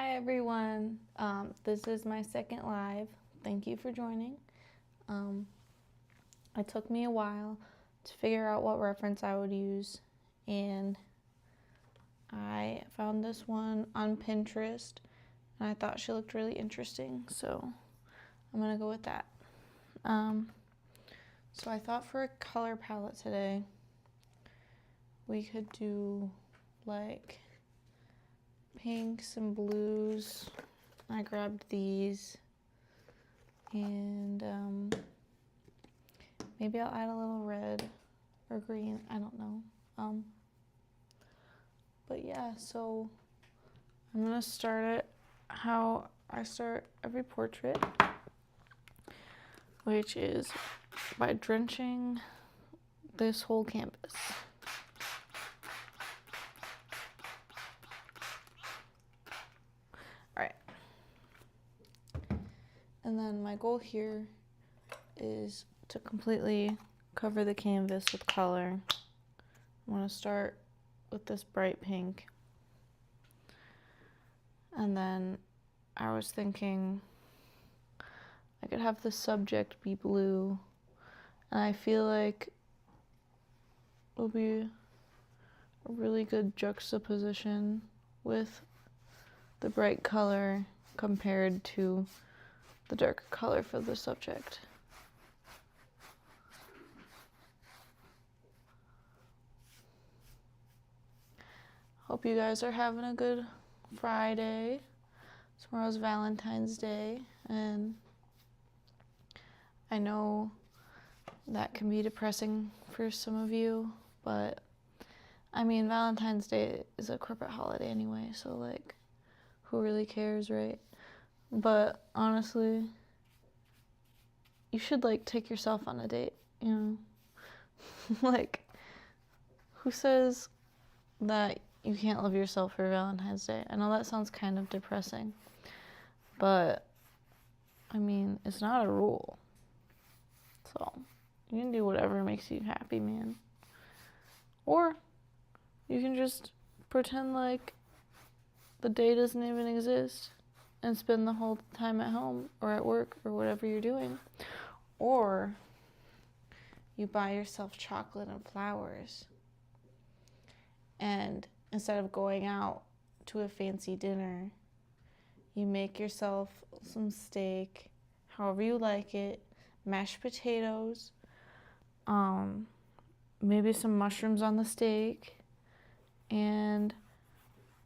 Hi everyone, this is my second live. Thank you for joining. It took me a while to figure out what reference I would use, and I found this one on Pinterest, and I thought she looked really interesting, so I'm gonna go with that. So I thought for a color palette today, we could do like pinks and blues. I grabbed these, and maybe I'll add a little red or green, I don't know. But yeah, so I'm gonna start it how I start every portrait, which is by drenching this whole canvas. Alright. And then my goal here is to completely cover the canvas with color. I want to start with this bright pink. And then I was thinking I could have the subject be blue. And I feel like it will be a really good juxtaposition with the bright color compared to the darker color for the subject. Hope you guys are having a good Friday. Tomorrow's Valentine's Day, and I know that can be depressing for some of you, but I mean, Valentine's Day is a corporate holiday anyway, so like, who really cares, right? But honestly, you should like take yourself on a date, you know? Like, who says that you can't love yourself for Valentine's Day? I know that sounds kind of depressing, but I mean, it's not a rule. So you can do whatever makes you happy, man. Or you can just pretend like the day doesn't even exist and spend the whole time at home or at work or whatever you're doing. Or you buy yourself chocolate and flowers, and instead of going out to a fancy dinner, you make yourself some steak, however you like it, mashed potatoes, maybe some mushrooms on the steak, and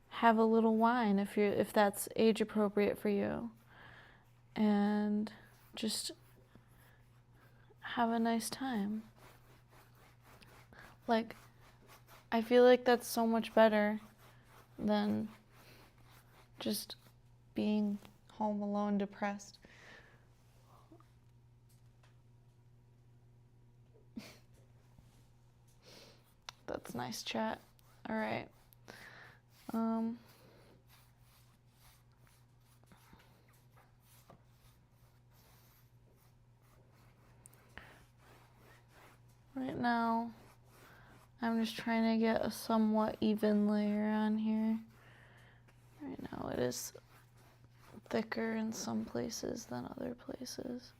have a little wine if that's age appropriate for you, and just have a nice time. Like, I feel like that's so much better than just being home alone depressed. That's nice chat. All right. Right now, I'm just trying to get a somewhat even layer on here. Right now it is thicker in some places than other places.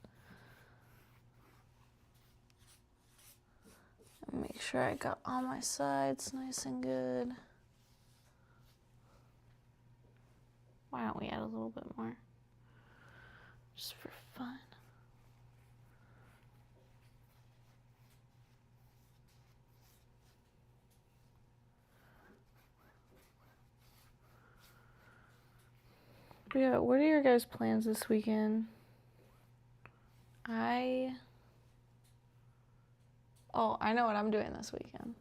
And make sure I got all my sides nice and good. Why don't we add a little bit more? Just for fun. But yeah, what are your guys' plans this weekend? I know what I'm doing this weekend.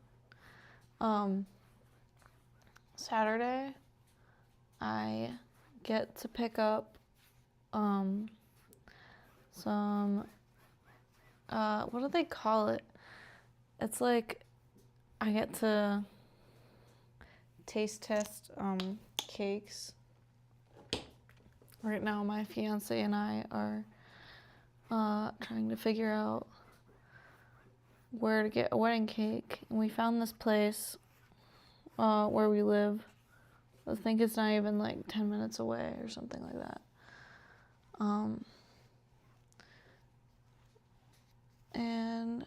Saturday, I get to pick up some what do they call it? It's like I get to taste test cakes. Right now my fiance and I are trying to figure out where to get a wedding cake, and we found this place where we live I think it's not even like 10 minutes away or something like that. And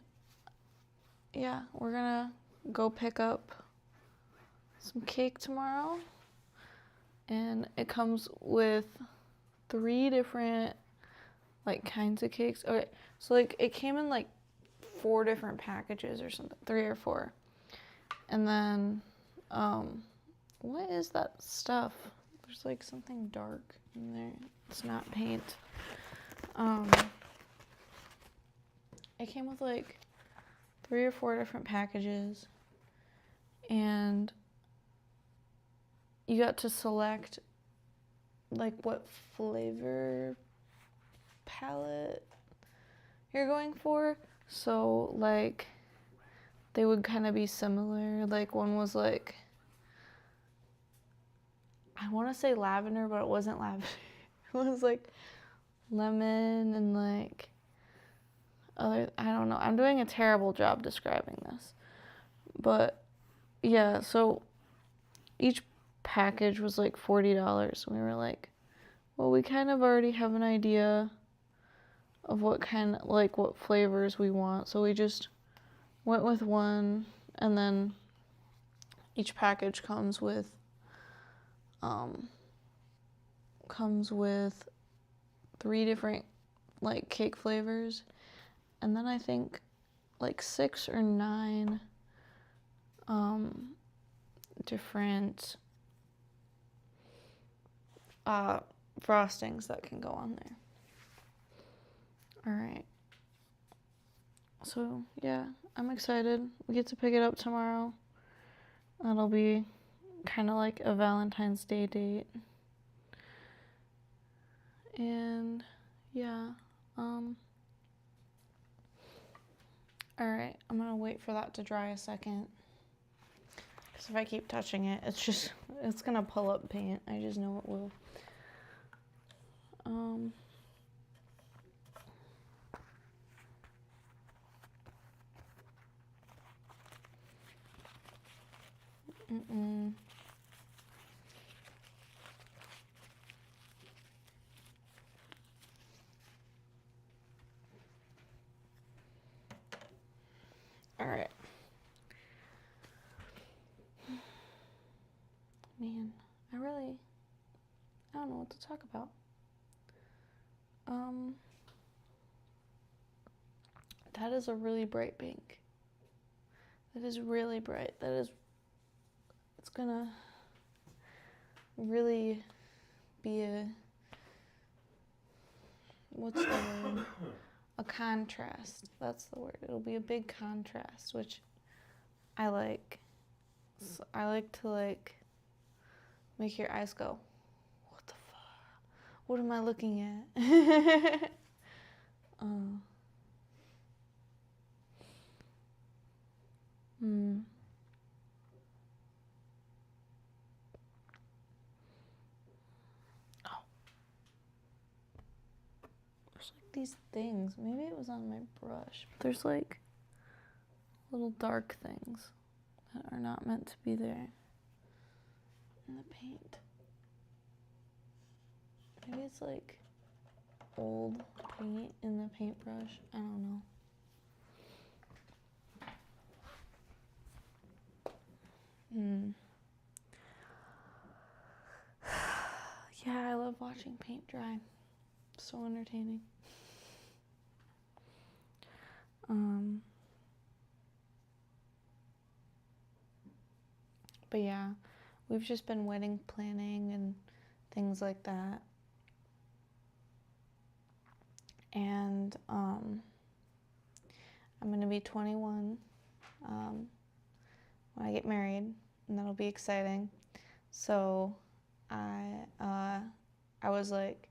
yeah, we're gonna go pick up some cake tomorrow. And it comes with 3 different like kinds of cakes. Okay, so like it came in like 4 different packages or something, 3 or 4. And then what is that stuff? There's like something dark in there. It's not paint. It came with like 3 or 4 different packages, and you got to select like what flavor palette you're going for. So like they would kind of be similar. Like one was like, I want to say lavender, but it wasn't lavender. It was like lemon and like other, I don't know. I'm doing a terrible job describing this. But yeah, so each package was like $40. We were like, well, we kind of already have an idea of what flavors we want. So we just went with one, and then each package comes with 3 different like cake flavors, and then I think like 6 or 9 different frostings that can go on there. All right. So yeah, I'm excited. We get to pick it up tomorrow. That'll be kind of like a Valentine's Day date. And yeah, all right, I'm gonna wait for that to dry a second. Because if I keep touching it, it's gonna pull up paint. I just know it will. All right. Man, I don't know what to talk about. That is a really bright pink. That is really bright. It's gonna really be what's the word? A contrast. That's the word. It'll be a big contrast, which I like. So I like to like make your eyes go, what the fuck? What am I looking at? Oh. There's like these things. Maybe it was on my brush. There's like little dark things that are not meant to be there in the paint. Maybe it's like old paint in the paintbrush. I don't know. Yeah, I love watching paint dry. So entertaining. But yeah, we've just been wedding planning and things like that. And I'm gonna be 21 when I get married, and that'll be exciting. So I was like,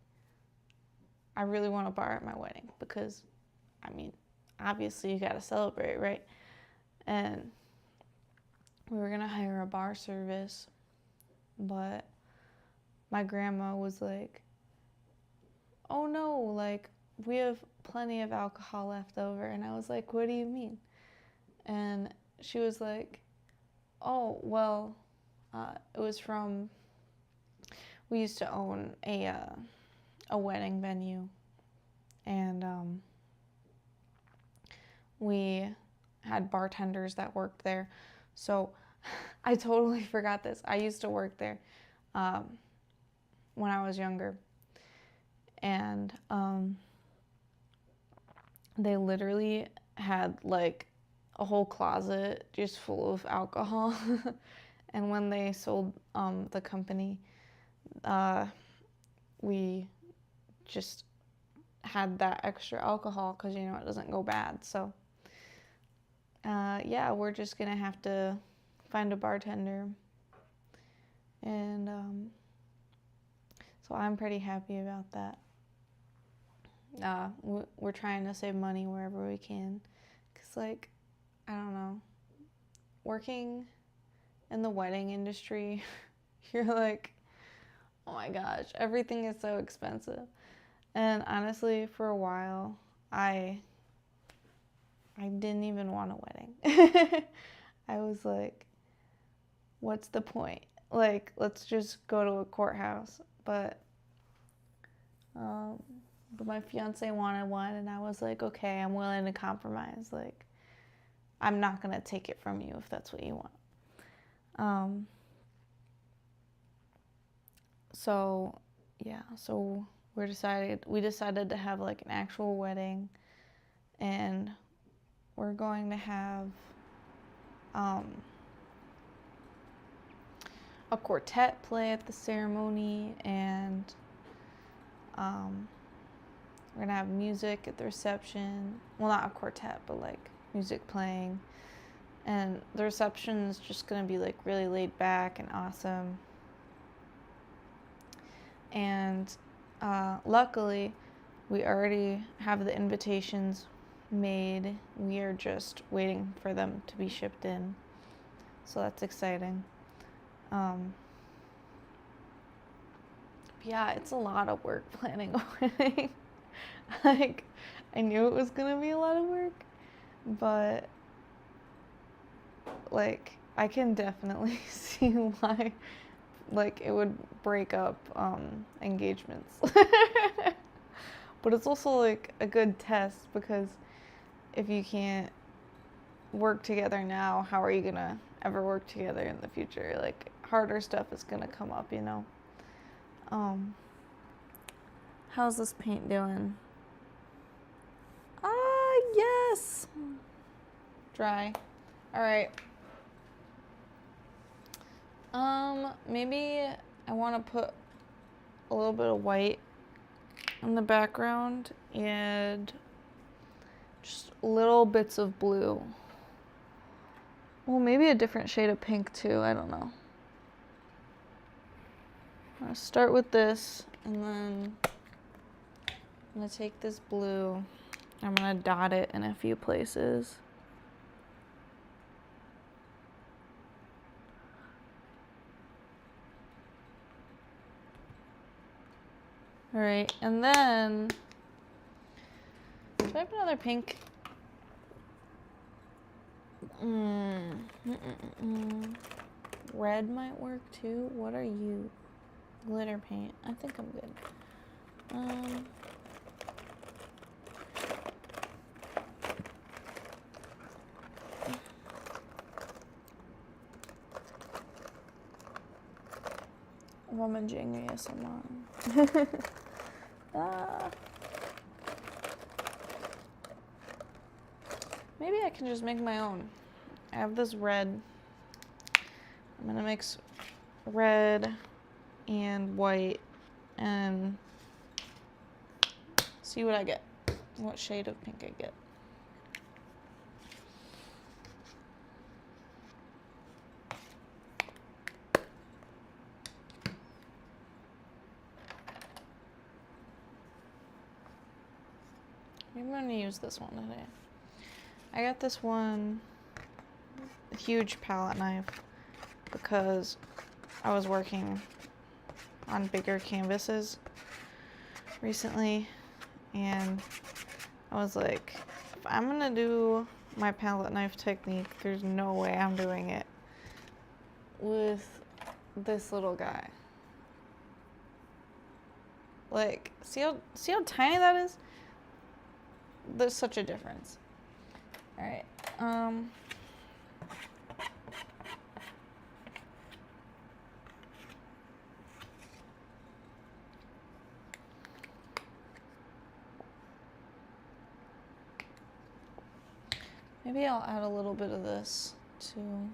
I really want a bar at my wedding because, I mean, obviously you gotta celebrate, right? And we were gonna hire a bar service, but my grandma was like, oh no, like we have plenty of alcohol left over. And I was like, what do you mean? And she was like, oh, well, it was from we used to own a wedding venue, and we had bartenders that worked there. So I totally forgot this. I used to work there when I was younger, and they literally had like a whole closet just full of alcohol. And when they sold the company, we just had that extra alcohol because, you know, it doesn't go bad. So yeah, we're just gonna have to find a bartender, and so I'm pretty happy about that. We're trying to save money wherever we can, because, like, I don't know, working in the wedding industry, you're like, oh my gosh, everything is so expensive. And honestly, for a while, I didn't even want a wedding. I was like, what's the point? Like, let's just go to a courthouse. But my fiance wanted one, and I was like, okay, I'm willing to compromise. Like, I'm not gonna take it from you if that's what you want. So yeah, so we decided to have like an actual wedding, and we're going to have a quartet play at the ceremony, and we're gonna have music at the reception. Well, not a quartet, but like music playing. And the reception is just gonna be like really laid back and awesome. And luckily, we already have the invitations made. We are just waiting for them to be shipped in. So that's exciting. Yeah, it's a lot of work planning a wedding. Like, I knew it was gonna be a lot of work, but like, I can definitely see why, like, it would break up engagements. But it's also like a good test, because if you can't work together now, how are you gonna ever work together in the future? Like, harder stuff is gonna come up, you know. How's this paint doing? Yes. Dry. All right. Maybe I want to put a little bit of white in the background and just little bits of blue. Well, maybe a different shade of pink too. I don't know. I'm gonna start with this, and then I'm gonna take this blue. I'm gonna dot it in a few places. All right, and then, do I have another pink? Red might work too. What are you? Glitter paint. I think I'm good. Rummaging ASMR. Maybe I can just make my own. I have this red. I'm gonna mix red and white and see what I get. What shade of pink I get. I'm gonna use this one today. I got this one huge palette knife because I was working on bigger canvases recently, and I was like, if I'm gonna do my palette knife technique, there's no way I'm doing it with this little guy. Like, see how tiny that is? There's such a difference. All right. Maybe I'll add a little bit of this too,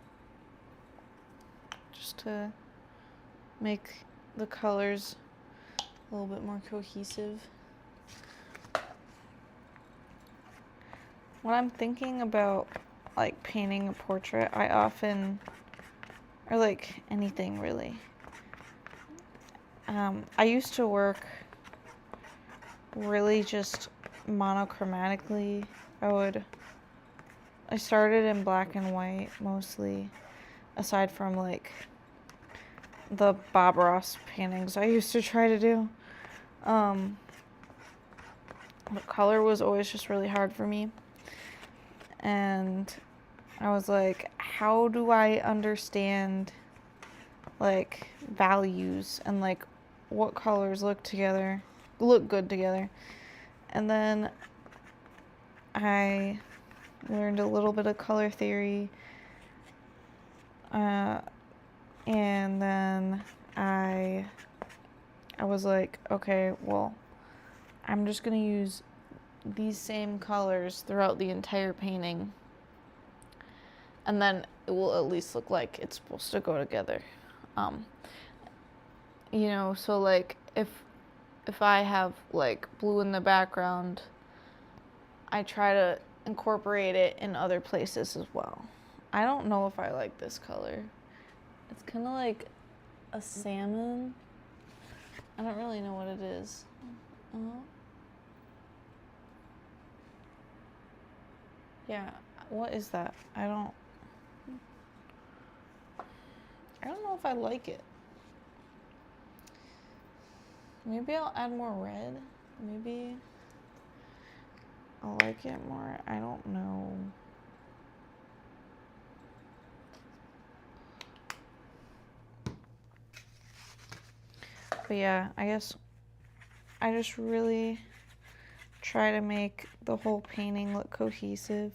just to make the colors a little bit more cohesive. When I'm thinking about like painting a portrait, I often, or like anything really, I used to work really just monochromatically. I started in black and white mostly, aside from like the Bob Ross paintings I used to try to do. But color was always just really hard for me. And I was like, how do I understand like values and like what colors look good together? And then I learned a little bit of color theory, and then I was like, okay, well, I'm just gonna use these same colors throughout the entire painting, and then it will at least look like it's supposed to go together. So like if I have like blue in the background, I try to incorporate it in other places as well. I don't know if I like this color. It's kind of like a salmon. I don't really know what it is. Yeah, what is that? I don't know if I like it. Maybe I'll add more red. Maybe I'll like it more. I don't know. But yeah, I guess I just really try to make the whole painting look cohesive.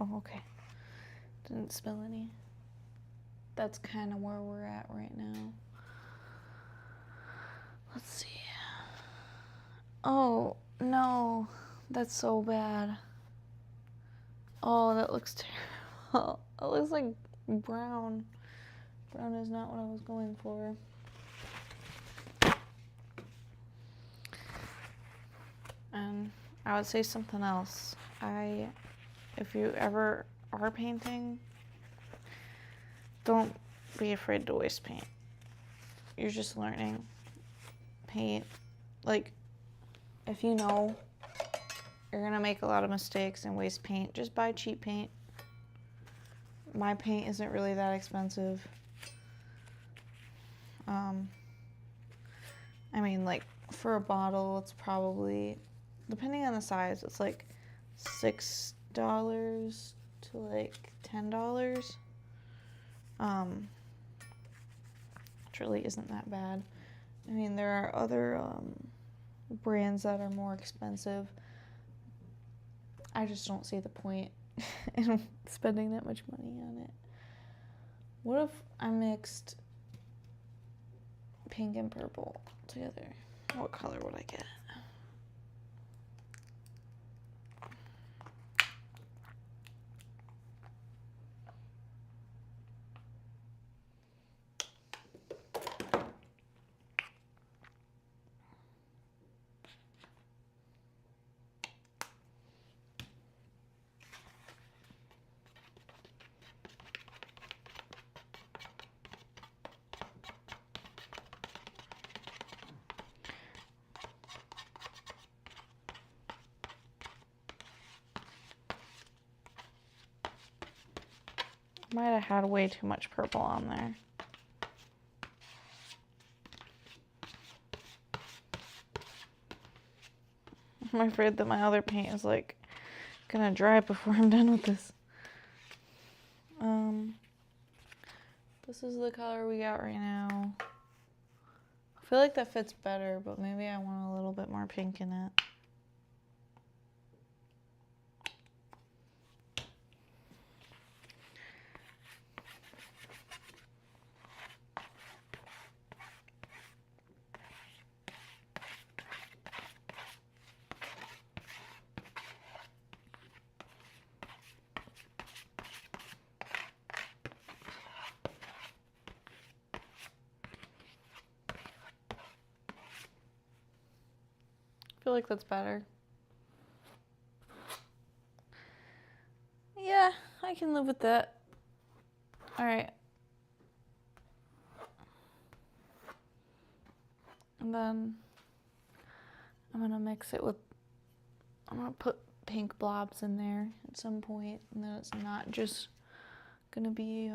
Oh, okay. Didn't spill any. That's kind of where we're at right now. Let's see. Oh, no. That's so bad. Oh, that looks terrible. It looks like brown. Brown is not what I was going for. And I would say something else. If you ever are painting, don't be afraid to waste paint. You're just learning. Paint, like, if you know you're gonna make a lot of mistakes and waste paint, just buy cheap paint. My paint isn't really that expensive. I mean, like, for a bottle, it's probably, depending on the size, it's like $6 to like $10. Which really isn't that bad. I mean, there are other brands that are more expensive. I just don't see the point in spending that much money on it. What if I mixed pink and purple together? What color would I get? Might have had way too much purple on there. I'm afraid that my other paint is like gonna dry before I'm done with this. This is the color we got right now. I feel like that fits better, but maybe I want a little bit more pink in it. I feel like that's better. Yeah, I can live with that. All right. And then I'm gonna mix it with, I'm gonna put pink blobs in there at some point, and then it's not just gonna be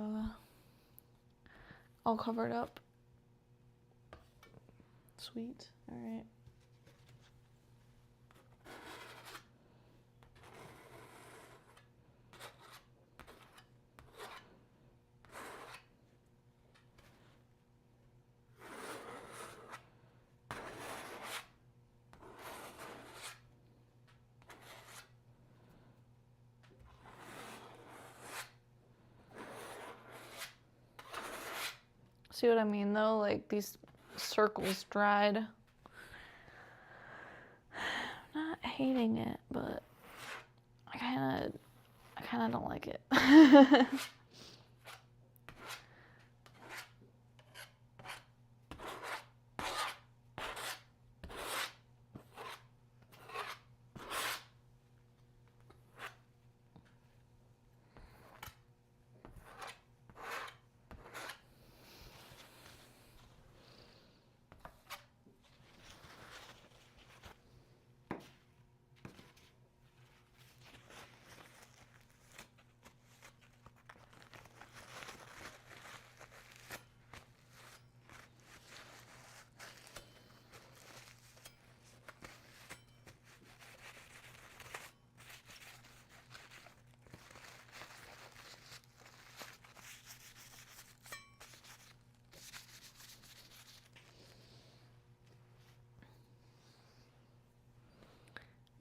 all covered up. Sweet. All right. See what I mean though? Like these circles dried. I'm not hating it, but I kind of don't like it.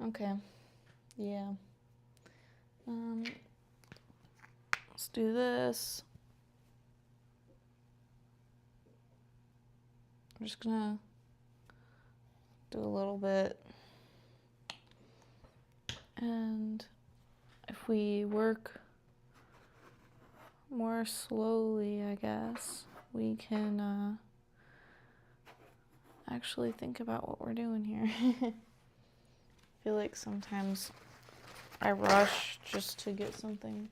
Okay, yeah. Let's do this. I'm just gonna do a little bit. And if we work more slowly, I guess, we can actually think about what we're doing here. I feel like sometimes I rush just to get something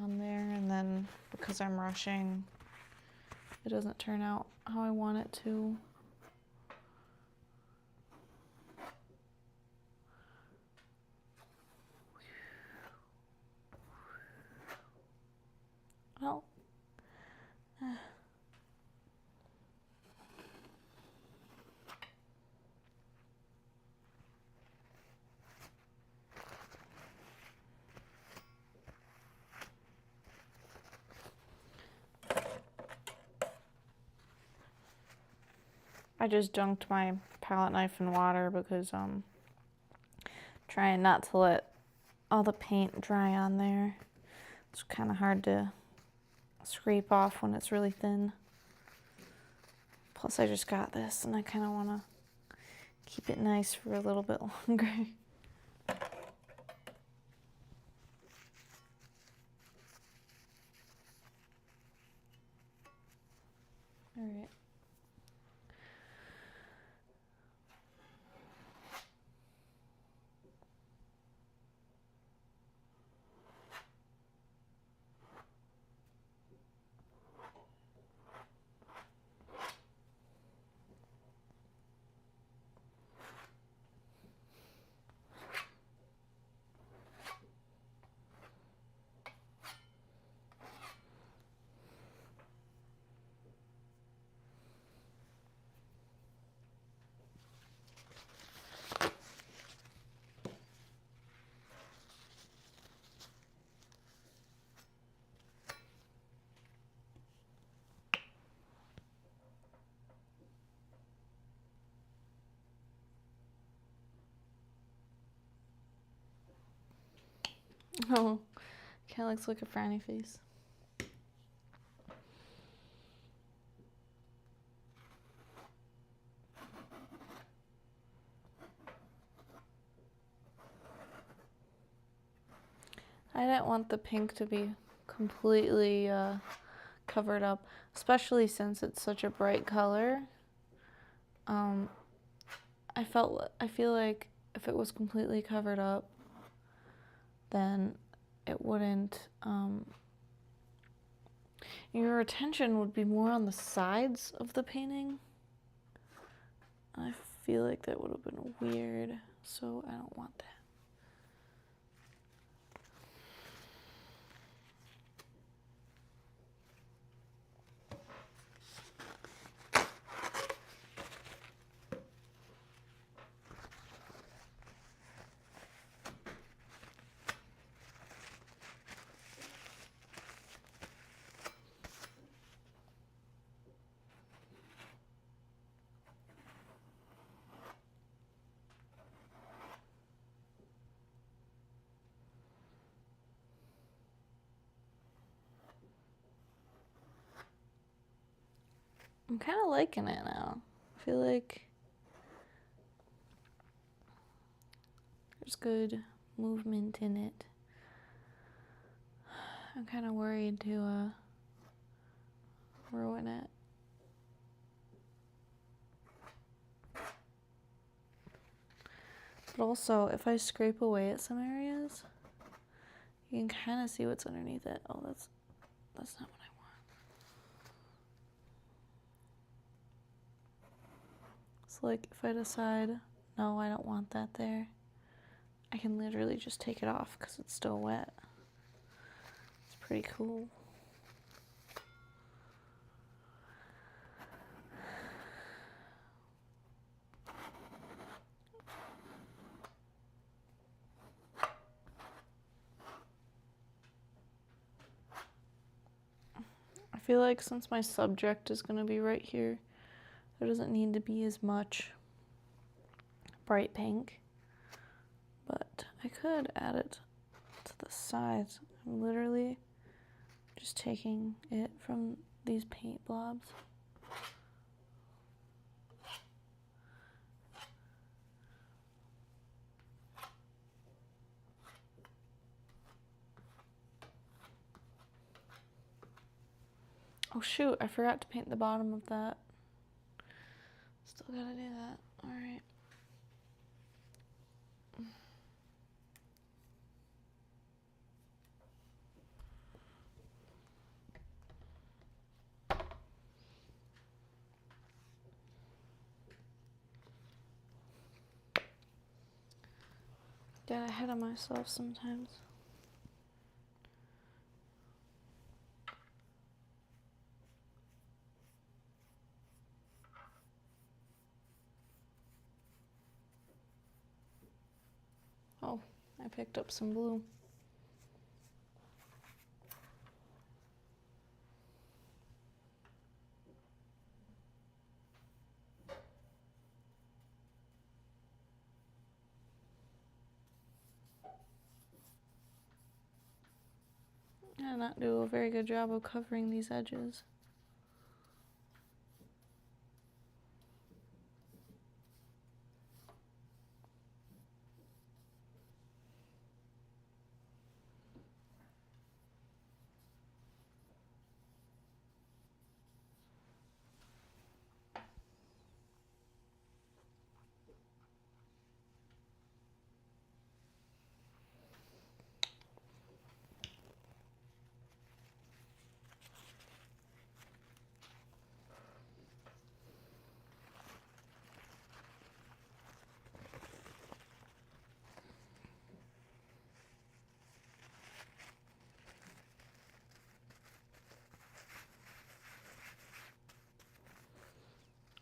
on there, and then because I'm rushing, it doesn't turn out how I want it to. Well, I just dunked my palette knife in water because trying not to let all the paint dry on there. It's kind of hard to scrape off when it's really thin. Plus I just got this and I kind of want to keep it nice for a little bit longer. All right. Oh, kind of looks like a frowny face. I didn't want the pink to be completely covered up, especially since it's such a bright color. I feel like if it was completely covered up, then it wouldn't, your attention would be more on the sides of the painting. I feel like that would have been weird, so I don't want that. I'm kind of liking it now. I feel like there's good movement in it. I'm kind of worried to ruin it. But also, if I scrape away at some areas, you can kind of see what's underneath it. Oh, that's not what I want. So like, if I decide, no, I don't want that there, I can literally just take it off because it's still wet. It's pretty cool. I feel like since my subject is going to be right here, there doesn't need to be as much bright pink, but I could add it to the sides. I'm literally just taking it from these paint blobs. Oh shoot, I forgot to paint the bottom of that. Still gotta do that. Alright. Get ahead of myself sometimes. Oh, I picked up some blue. I did not do a very good job of covering these edges.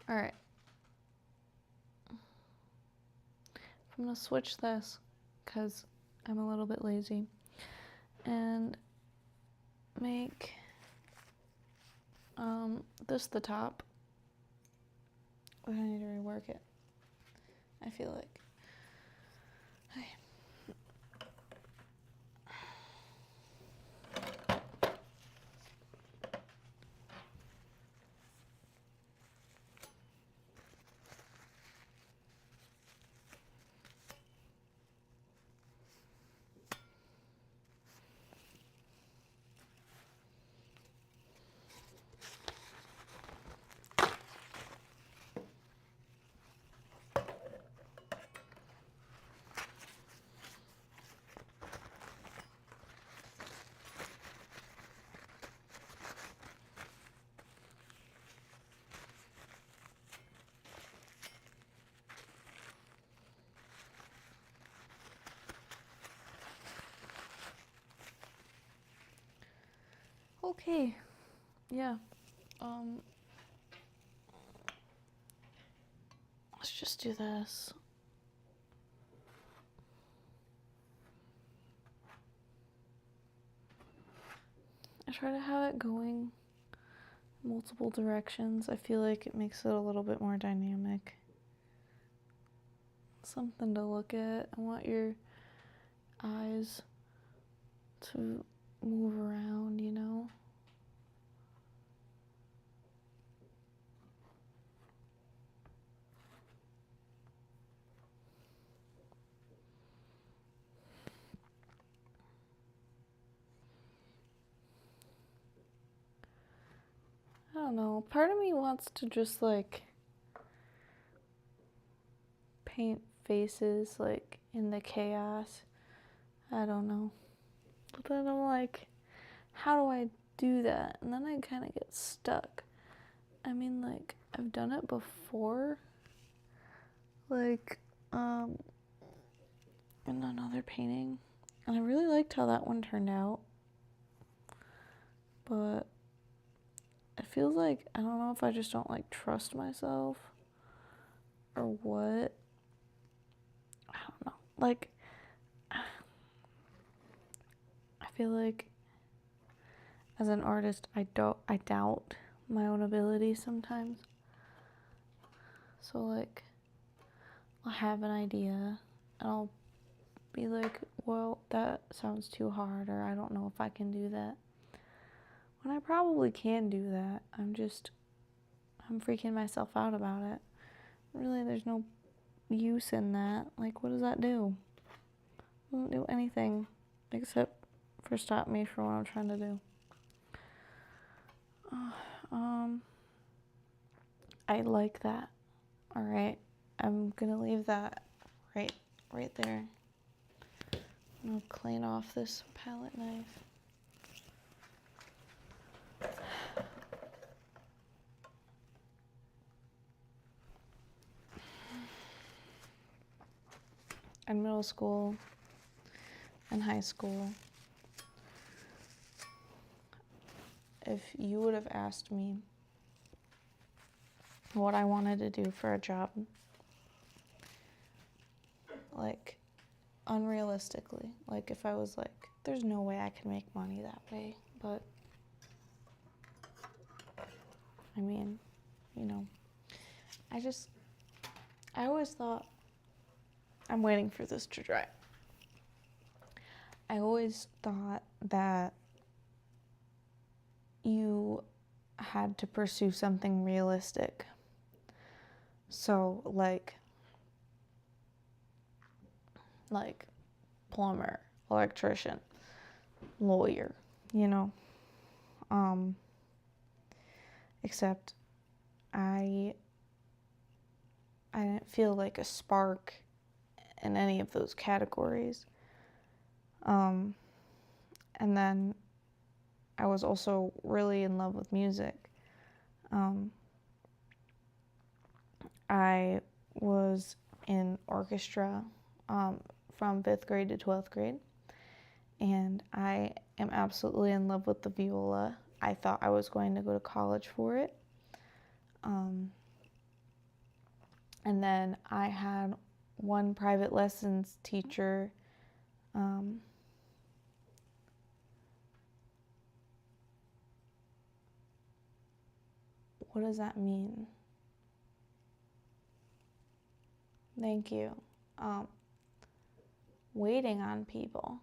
Alright. I'm gonna switch this because I'm a little bit lazy and make this the top. I need to rework it, I feel like. Okay. Okay. Yeah. Let's just do this. I try to have it going multiple directions. I feel like it makes it a little bit more dynamic. Something to look at. I want your eyes to move around, you know? I don't know. Part of me wants to just like paint faces like in the chaos. I don't know. But then I'm like, how do I do that? And then I kind of get stuck. I mean, like, I've done it before. Like, in another painting. And I really liked how that one turned out. But it feels like, I don't know if I just don't like trust myself or what. I don't know. Like, I feel like as an artist, I doubt my own ability sometimes. So like, I'll have an idea and I'll be like, well, that sounds too hard, or I don't know if I can do that. When I probably can do that, I'm freaking myself out about it. Really, there's no use in that. Like, what does that do? It doesn't do anything except for stop me from what I'm trying to do. I like that. All right, I'm gonna leave that right there. I'm gonna clean off this palette knife. In middle school and high school, if you would have asked me what I wanted to do for a job, like unrealistically, like if I was like, there's no way I can make money that way, but I mean, you know, I always thought, I'm waiting for this to dry. I always thought that you had to pursue something realistic. So like plumber, electrician, lawyer, you know. Except I didn't feel like a spark in any of those categories. And then I was also really in love with music. I was in orchestra from 5th grade to 12th grade, and I am absolutely in love with the viola. I thought I was going to go to college for it. And then I had one private lessons teacher what does that mean? Thank you. Waiting on people.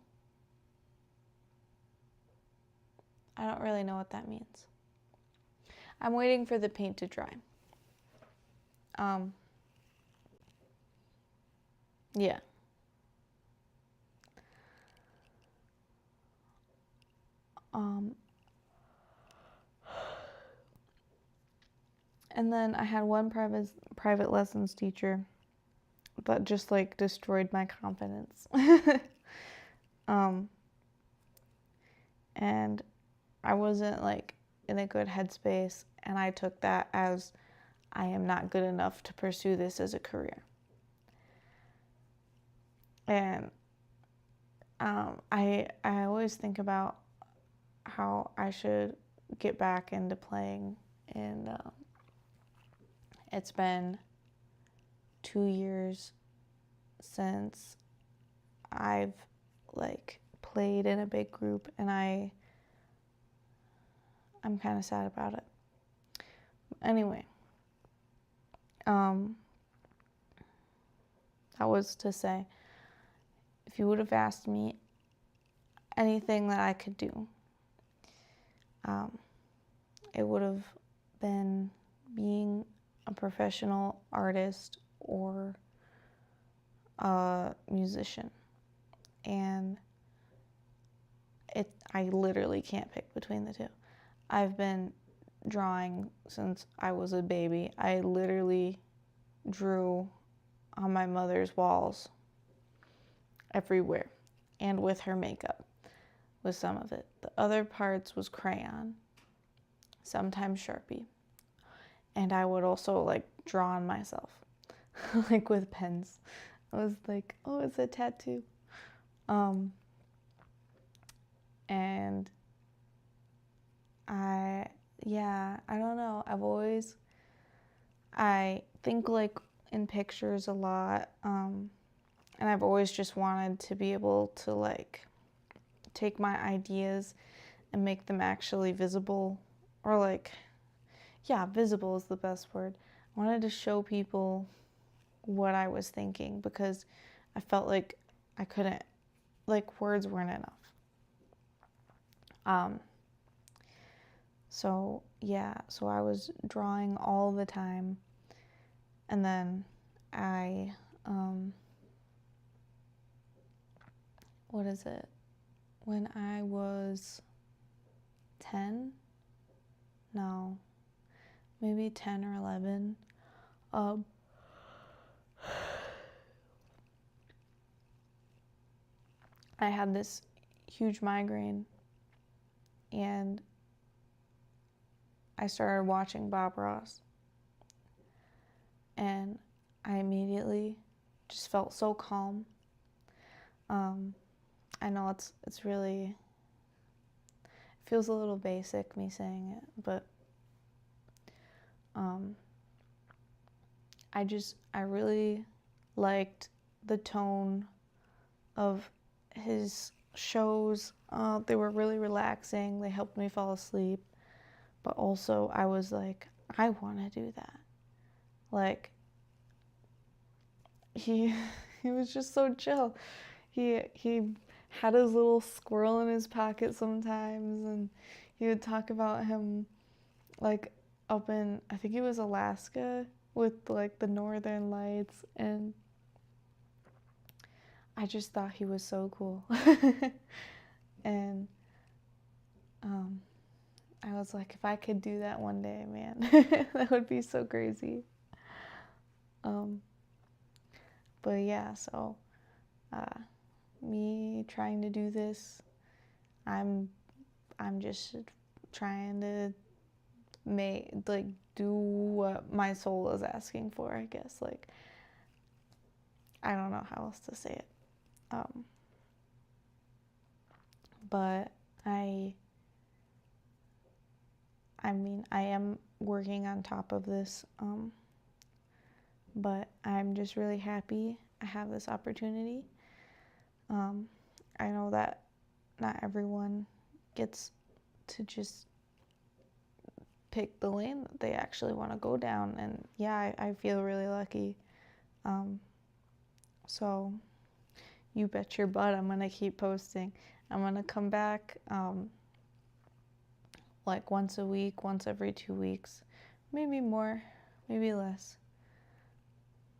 I don't really know what that means. I'm waiting for the paint to dry. Yeah. And then I had one private lessons teacher that just like destroyed my confidence. And I wasn't like in a good headspace, and I took that as I am not good enough to pursue this as a career. And I always think about how I should get back into playing, and it's been 2 years since I've like played in a big group, and I'm kind of sad about it. Anyway, that was to say, if you would have asked me anything that I could do, it would have been being a professional artist or a musician. And I literally can't pick between the two. I've been drawing since I was a baby. I literally drew on my mother's walls everywhere, and with her makeup, with some of it. The other parts was crayon, sometimes Sharpie. And I would also like draw on myself, like with pens. I was like, oh, it's a tattoo. And I don't know. I think like in pictures a lot. And I've always just wanted to be able to like take my ideas and make them actually visible, or like, yeah, visible is the best word. I wanted to show people what I was thinking, because I felt like I couldn't, like, words weren't enough. So I was drawing all the time, and then I, when I was 10, no, maybe 10 or 11, I had this huge migraine, and I started watching Bob Ross, and I immediately just felt so calm. I know it's really, it feels a little basic me saying it, but I really liked the tone of his shows. They were really relaxing. They helped me fall asleep. But also I was like, I want to do that. Like, he was just so chill. He had his little squirrel in his pocket sometimes, and he would talk about him like up in, I think it was Alaska, with like the northern lights, and I just thought he was so cool. And I was like, if I could do that one day, man, that would be so crazy. But yeah, so me trying to do this, I'm just trying to do what my soul is asking for, I guess. Like, I don't know how else to say it. But I mean, I am working on top of this, but I'm just really happy I have this opportunity. I know that not everyone gets to just pick the lane that they actually want to go down, and yeah, I feel really lucky. So you bet your butt I'm gonna keep posting. I'm gonna come back like once a week, once every 2 weeks, maybe more, maybe less,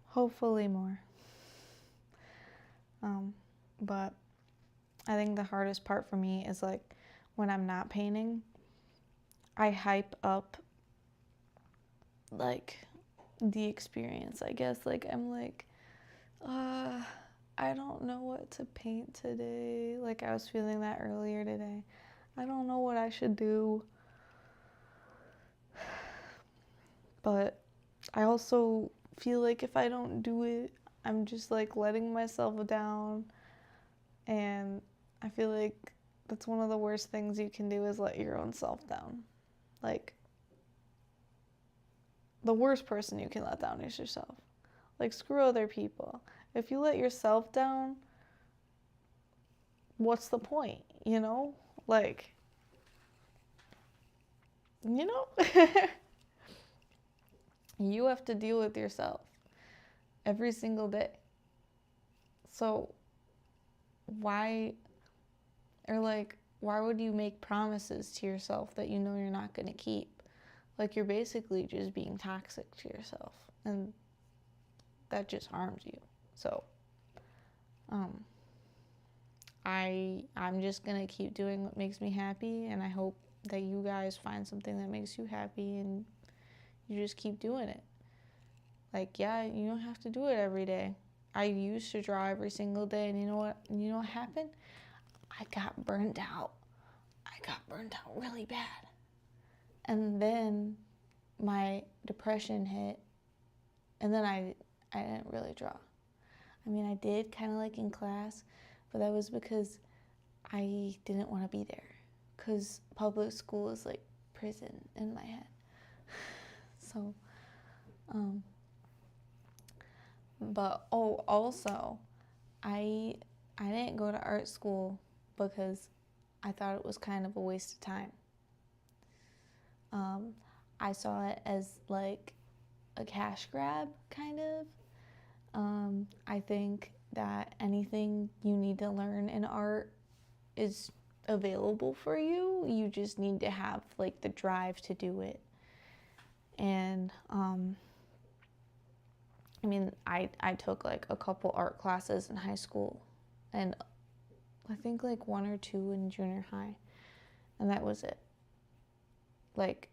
hopefully more. But I think the hardest part for me is like when I'm not painting, I hype up like the experience, I guess. Like, I'm like, I don't know what to paint today. Like, I was feeling that earlier today. I don't know what I should do. But I also feel like if I don't do it, I'm just like letting myself down. And I feel like that's one of the worst things you can do is let your own self down. Like, the worst person you can let down is yourself. Like, screw other people. If you let yourself down, what's the point, you know? Like, you know? You have to deal with yourself every single day. So why would you make promises to yourself that you know you're not going to keep? Like, you're basically just being toxic to yourself, and that just harms you. So I'm just going to keep doing what makes me happy, and I hope that you guys find something that makes you happy and you just keep doing it. Like, yeah, you don't have to do it every day. I used to draw every single day, and you know what happened? I got burned out. Really bad. And then my depression hit, and then I didn't really draw. I mean, I did kind of like in class, but that was because I didn't want to be there, because public school is like prison in my head. So, but also, I didn't go to art school because I thought it was kind of a waste of time. I saw it as like a cash grab, kind of. I think that anything you need to learn in art is available for you. You just need to have like the drive to do it. And I mean, I took like a couple art classes in high school, and I think like 1 or 2 in junior high, and that was it. Like,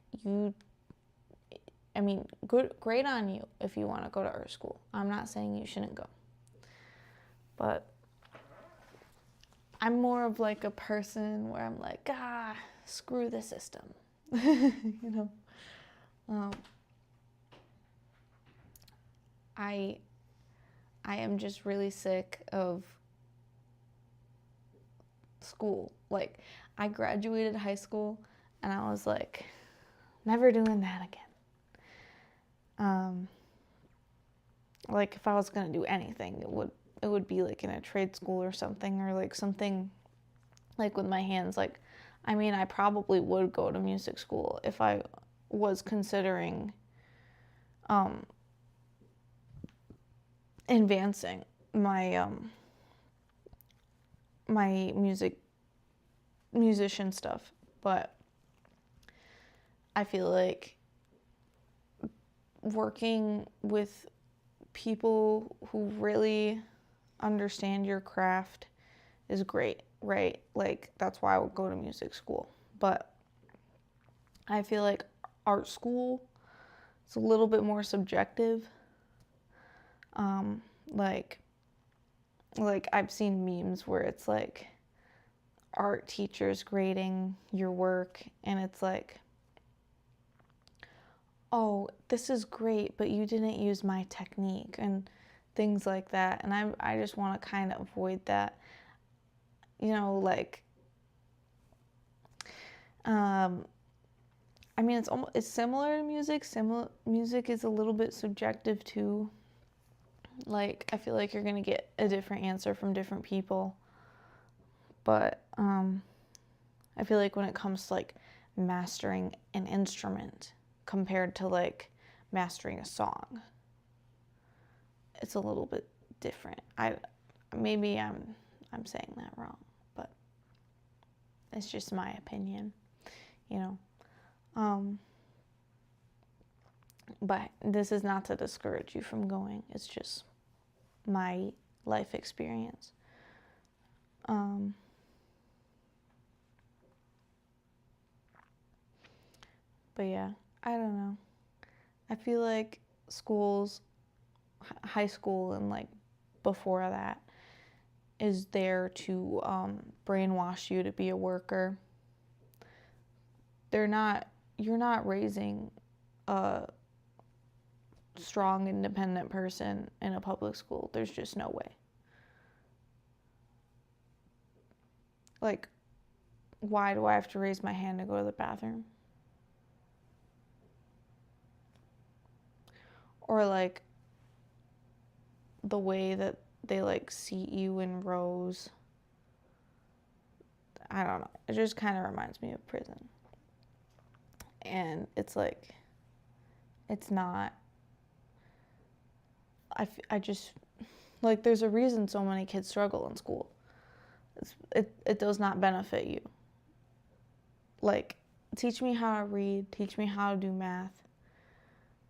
great on you if you want to go to art school. I'm not saying you shouldn't go, but I'm more of like a person where I'm like, screw the system, you know. I am just really sick of school. Like, I graduated high school and I was like, never doing that again. Like, if I was gonna do anything, it would be like in a trade school or something, or like something like with my hands. Like, I mean, I probably would go to music school if I was considering advancing my my musician stuff, but I feel like working with people who really understand your craft is great, right? Like, that's why I would go to music school. But I feel like art school is a little bit more subjective. Like I've seen memes where it's like art teachers grading your work, and it's like, oh, this is great, but you didn't use my technique, and things like that. And I just want to kind of avoid that, you know. Like, I mean, it's similar to music. Music is a little bit subjective too. Like, I feel like you're gonna get a different answer from different people, but I feel like when it comes to like mastering an instrument compared to like mastering a song, it's a little bit different. Maybe I'm saying that wrong, but it's just my opinion, you know. But this is not to discourage you from going. It's just my life experience. But yeah, I don't know. I feel like schools, high school and like before that, is there to brainwash you to be a worker. You're not raising a strong, independent person in a public school. There's just no way. Like, why do I have to raise my hand to go to the bathroom? Or like the way that they like seat you in rows. I don't know. It just kind of reminds me of prison. And it's like, it's not, I just, like, there's a reason so many kids struggle in school. It does not benefit you. Like, teach me how to read, teach me how to do math.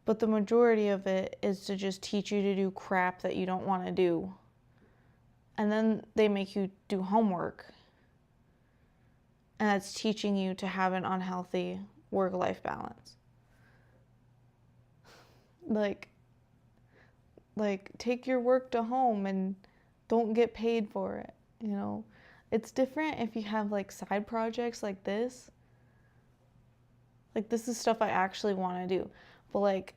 But the majority of it is to just teach you to do crap that you don't want to do. And then they make you do homework. And that's teaching you to have an unhealthy work-life balance. Like, take your work to home and don't get paid for it, you know? It's different if you have, like, side projects like this. Like, this is stuff I actually want to do. But, like,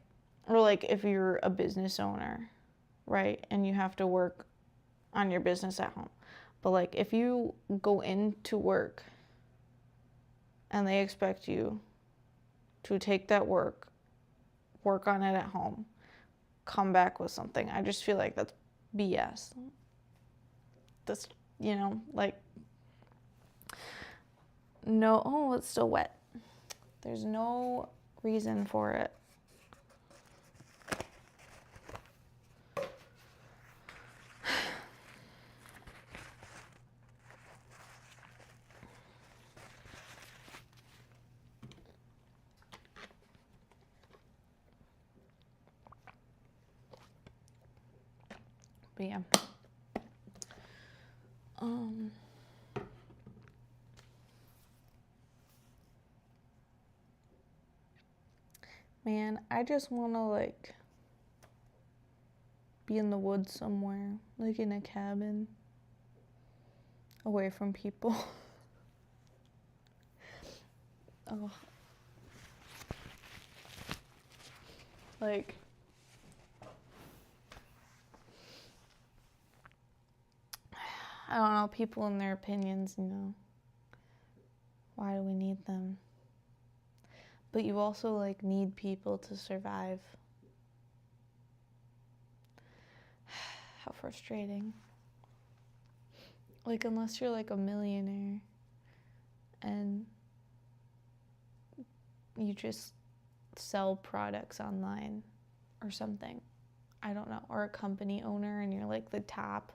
or, like, if you're a business owner, right? And you have to work on your business at home. But, like, if you go into work and they expect you to take that work on it at home, come back with something, I just feel like that's BS. This, you know, like, no, oh, it's still wet. There's no reason for it. But yeah. Man, I just want to, like, be in the woods somewhere, like in a cabin, away from people. Oh. Like, I don't know, people and their opinions, you know. Why do we need them? But you also, like, need people to survive. How frustrating. Like, unless you're, like, a millionaire and you just sell products online or something. I don't know. Or a company owner and you're, like, the top.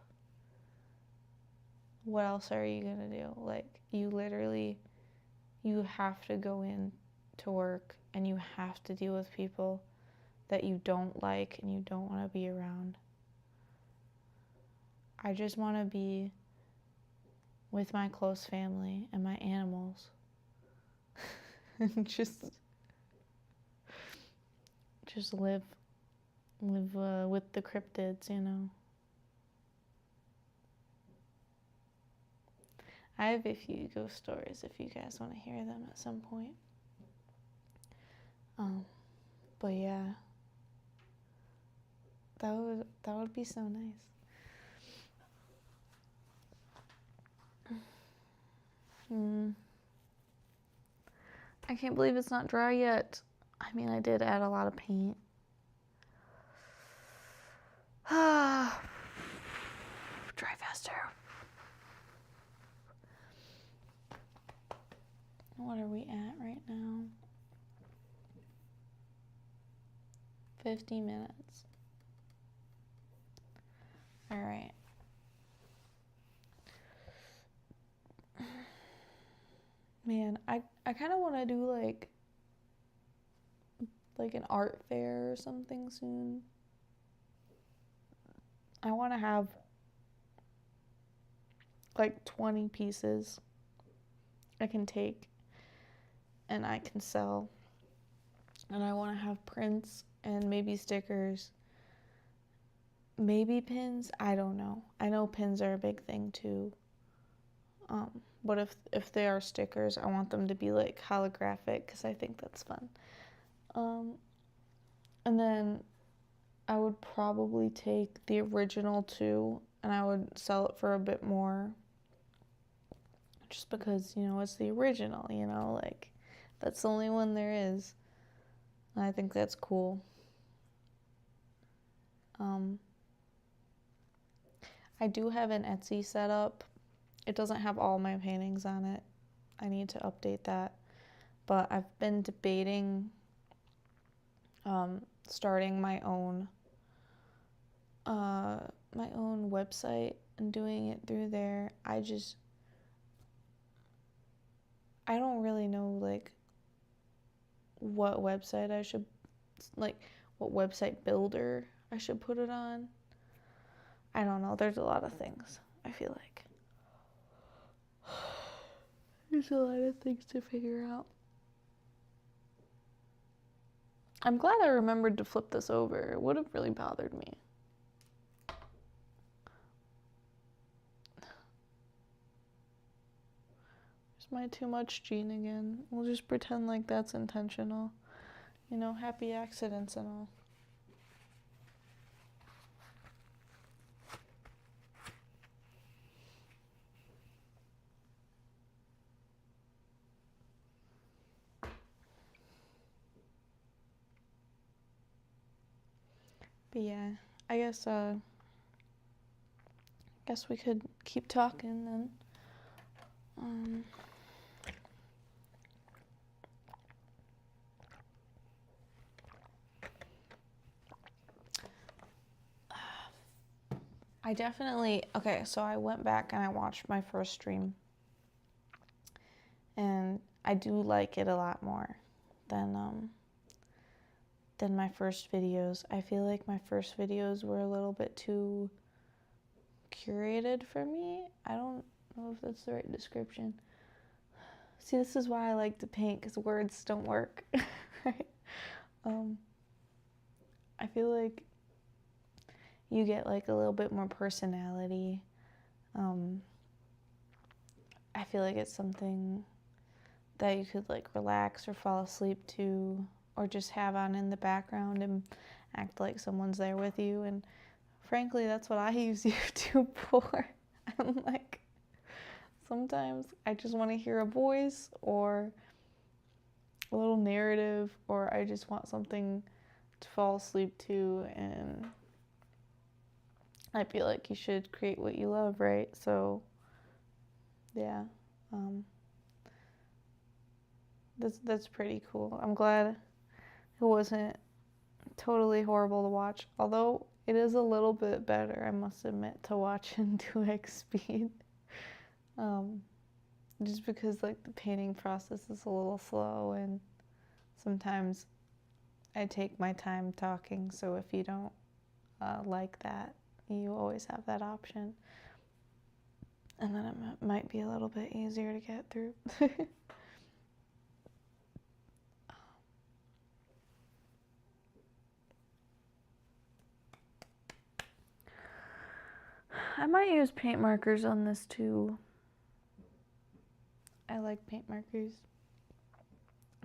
What else are you gonna do? Like, you have to go in to work and you have to deal with people that you don't like and you don't want to be around. I just want to be with my close family and my animals. And just live with the cryptids, you know. I have a few ghost stories if you guys want to hear them at some point. But yeah, that would be so nice. I can't believe it's not dry yet. I mean, I did add a lot of paint. Dry faster. What are we at right now? 50 minutes. All right. Man, I kind of want to do like an art fair or something soon. I want to have like 20 pieces I can take and I can sell. And I want to have prints and maybe stickers, maybe pins. I don't know. I know pins are a big thing too. But if they are stickers, I want them to be like holographic because I think that's fun. And then I would probably take the original too, and I would sell it for a bit more just because, you know, it's the original, you know, like that's the only one there is. And I think that's cool. I do have an Etsy set up. It doesn't have all my paintings on it. I need to update that. But I've been debating starting my own website and doing it through there. I don't really know like what website I should, like what website builder I should put it on. I don't know. There's a lot of things, I feel like. There's a lot of things to figure out. I'm glad I remembered to flip this over. It would have really bothered me. There's my too much gene again. We'll just pretend like that's intentional. You know, happy accidents and all. But yeah, I guess we could keep talking then. So I went back and I watched my first stream. And I do like it a lot more than my first videos. I feel like my first videos were a little bit too curated for me. I don't know if that's the right description. See, this is why I like to paint, because words don't work. Right? I feel like you get like a little bit more personality. I feel like it's something that you could like relax or fall asleep to, or just have on in the background and act like someone's there with you. And frankly, that's what I use YouTube for. I'm like, sometimes I just want to hear a voice or a little narrative, or I just want something to fall asleep to. And I feel like you should create what you love, right? So yeah, that's pretty cool. I'm glad it wasn't totally horrible to watch, although it is a little bit better, I must admit, to watch in 2x speed. Just because like the painting process is a little slow, and sometimes I take my time talking, so if you don't like that, you always have that option. And then it might be a little bit easier to get through. I might use paint markers on this too. I like paint markers.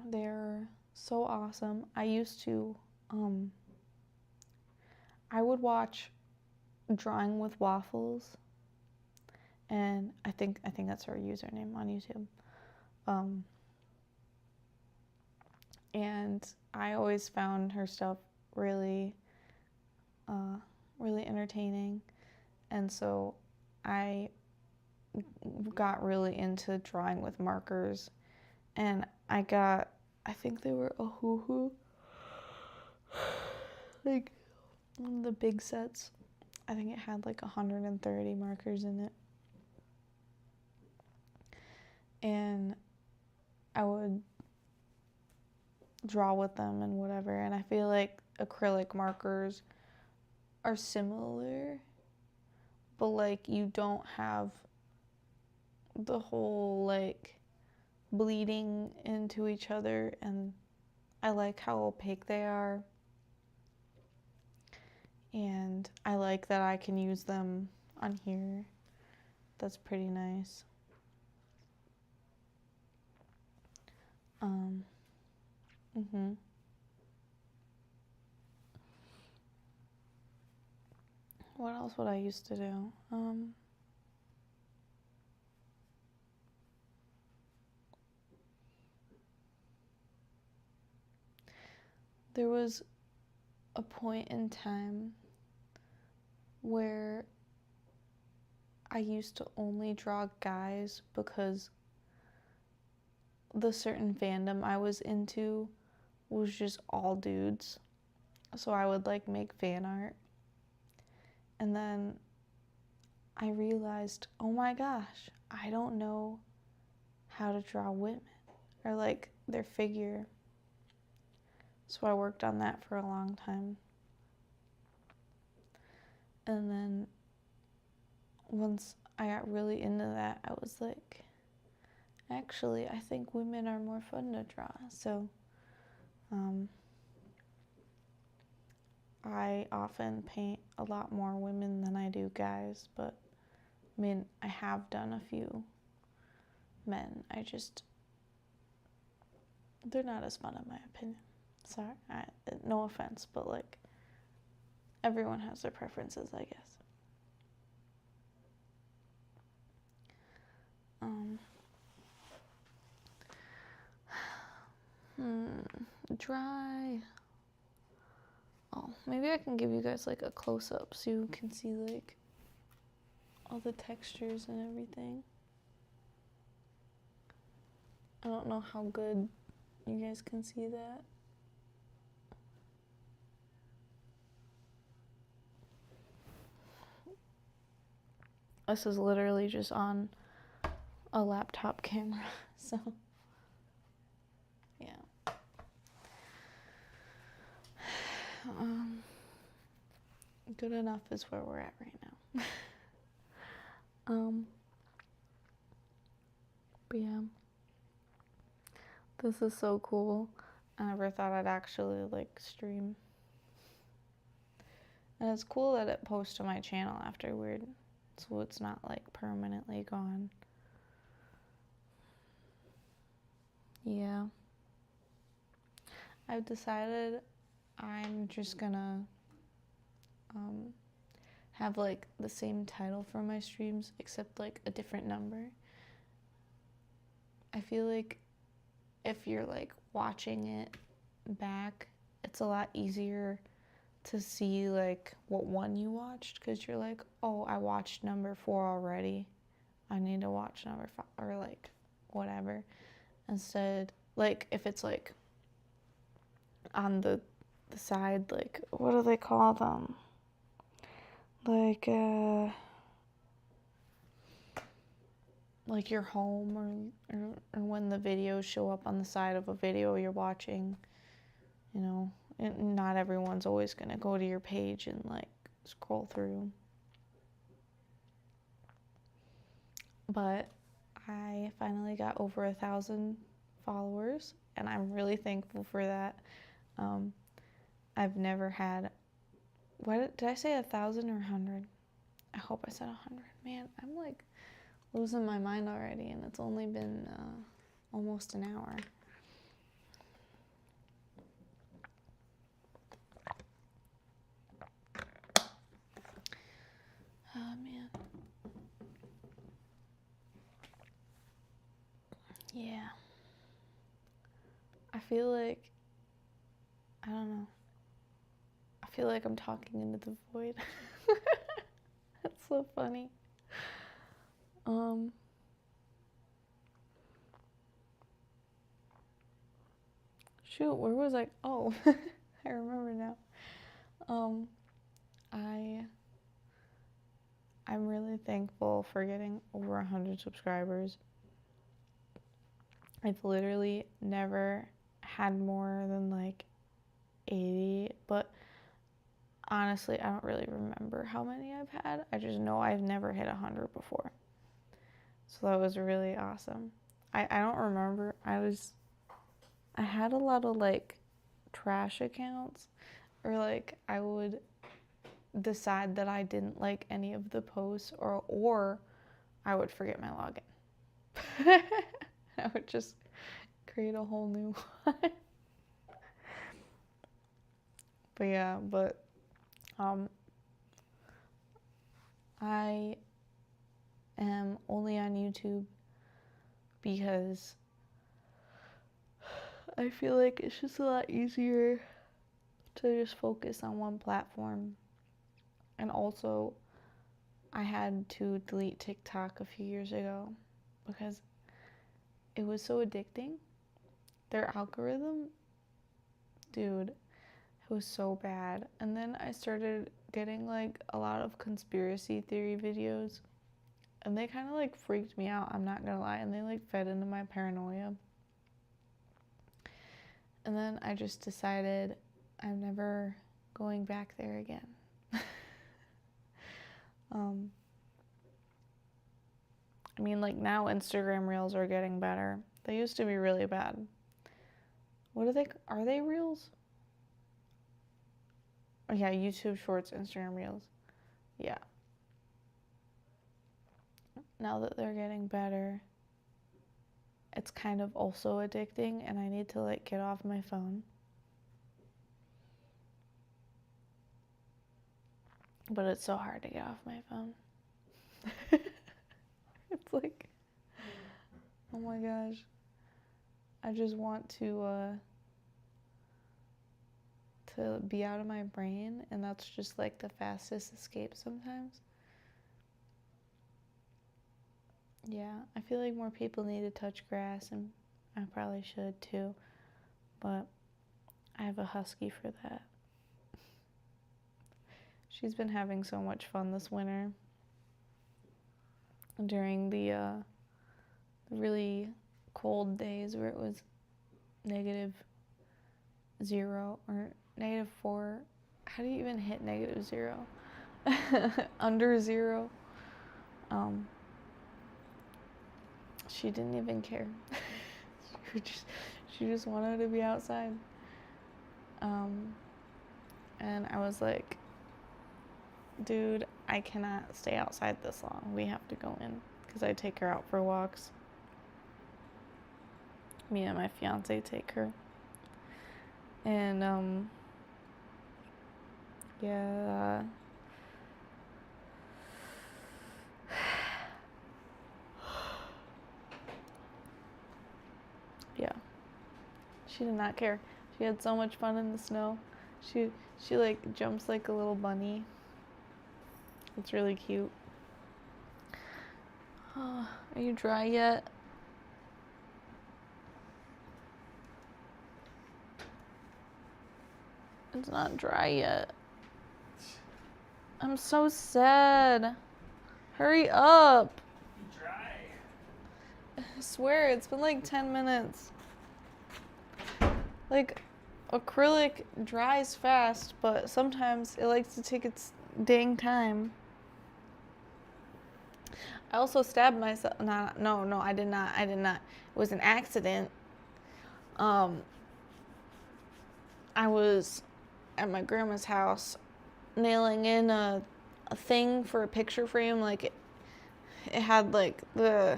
They're so awesome. I used to, I would watch Drawing with Waffles, and I think that's her username on YouTube. And I always found her stuff really, really entertaining. And so I got really into drawing with markers, and I think they were a hoo-hoo, like one of the big sets. I think it had like 130 markers in it. And I would draw with them and whatever, and I feel like acrylic markers are similar, but like you don't have the whole like bleeding into each other, and I like how opaque they are, and I like that I can use them on here. That's pretty nice. What else would I used to do? there was a point in time where I used to only draw guys because the certain fandom I was into was just all dudes. So I would like make fan art. And then I realized, oh my gosh, I don't know how to draw women or like their figure. So I worked on that for a long time. And then once I got really into that, I was like, actually, I think women are more fun to draw. So I often paint a lot more women than I do guys, but I mean, I have done a few men. They're not as fun in my opinion. Sorry, no offense, but like, everyone has their preferences, I guess. Dry. Oh, maybe I can give you guys like a close-up so you can see like all the textures and everything. I don't know how good you guys can see that. This is literally just on a laptop camera, so yeah. Good enough is where we're at right now. But yeah, this is so cool. I never thought I'd actually like stream. And it's cool that it posts to my channel afterward, so it's not like permanently gone. Yeah. I've decided I'm just gonna have like the same title for my streams except like a different number. I feel like if you're like watching it back, it's a lot easier to see like what one you watched, because you're like, oh, I watched number 4 already, I need to watch number 5 or like whatever. Instead, like if it's like on the side, like what do they call them, like your home or when the videos show up on the side of a video you're watching, you know, not everyone's always gonna go to your page and like scroll through. But I finally got over 1,000 followers and I'm really thankful for that. I've never had, did I say 1,000 or 100? I hope I said 100. Man, I'm like losing my mind already, and it's only been almost an hour. Oh man. Yeah. I feel like, I don't know. I feel like I'm talking into the void. That's so funny. Shoot, where was I? Oh, I remember now. I'm really thankful for getting over 100 subscribers. I've literally never had more than like 80, but honestly, I don't really remember how many I've had. I just know I've never hit 100 before. So that was really awesome. I don't remember. I had a lot of like trash accounts, or like I would decide that I didn't like any of the posts, or I would forget my login. I would just create a whole new one. But yeah, I am only on YouTube because I feel like it's just a lot easier to just focus on one platform. And also, I had to delete TikTok a few years ago because it was so addicting. Their algorithm, dude, it was so bad. And then I started getting like a lot of conspiracy theory videos, and they kind of like freaked me out, I'm not gonna lie, and they like fed into my paranoia. And then I just decided I'm never going back there again. I mean, like, now Instagram Reels are getting better. They used to be really bad. What are they Reels? Oh, yeah, YouTube Shorts, Instagram Reels. Yeah. Now that they're getting better, it's kind of also addicting, and I need to, like, get off my phone. But it's so hard to get off my phone. It's like, oh my gosh. I just want to be out of my brain, and that's just like the fastest escape sometimes. Yeah, I feel like more people need to touch grass, and I probably should too, but I have a husky for that. She's been having so much fun this winter during the really cold days where it was -0 or -4. How do you even hit -0? Under 0. She didn't even care. she just wanted to be outside. And I was like, dude, I cannot stay outside this long. We have to go in, because I take her out for walks. Me and my fiance take her. And yeah. Yeah. She did not care. She had so much fun in the snow. She like jumps like a little bunny. It's really cute. Oh, are you dry yet? It's not dry yet. I'm so sad. Hurry up. Dry. I swear, it's been like 10 minutes. Like, acrylic dries fast, but sometimes it likes to take its dang time. I also stabbed myself. No, I did not. It was an accident. I was at my grandma's house nailing in a thing for a picture frame. Like, it had like the,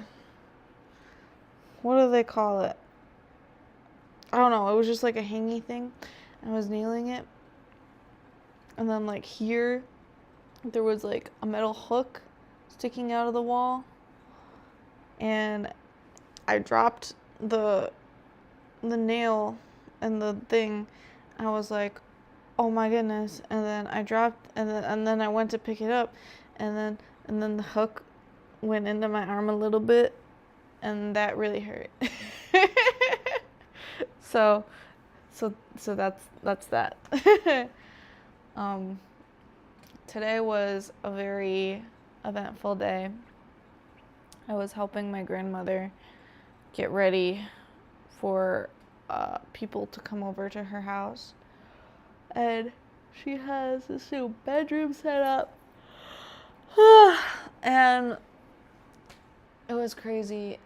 what do they call it? I don't know. It was just like a hangy thing. I was nailing it. And then like here, there was like a metal hook sticking out of the wall. And I dropped the nail and the thing. I was like, oh my goodness. And then I dropped, and then I went to pick it up, and then the hook went into my arm a little bit, and that really hurt. So that's that. Today was a very eventful day. I was helping my grandmother get ready for people to come over to her house, and she has this new bedroom set up. And it was crazy.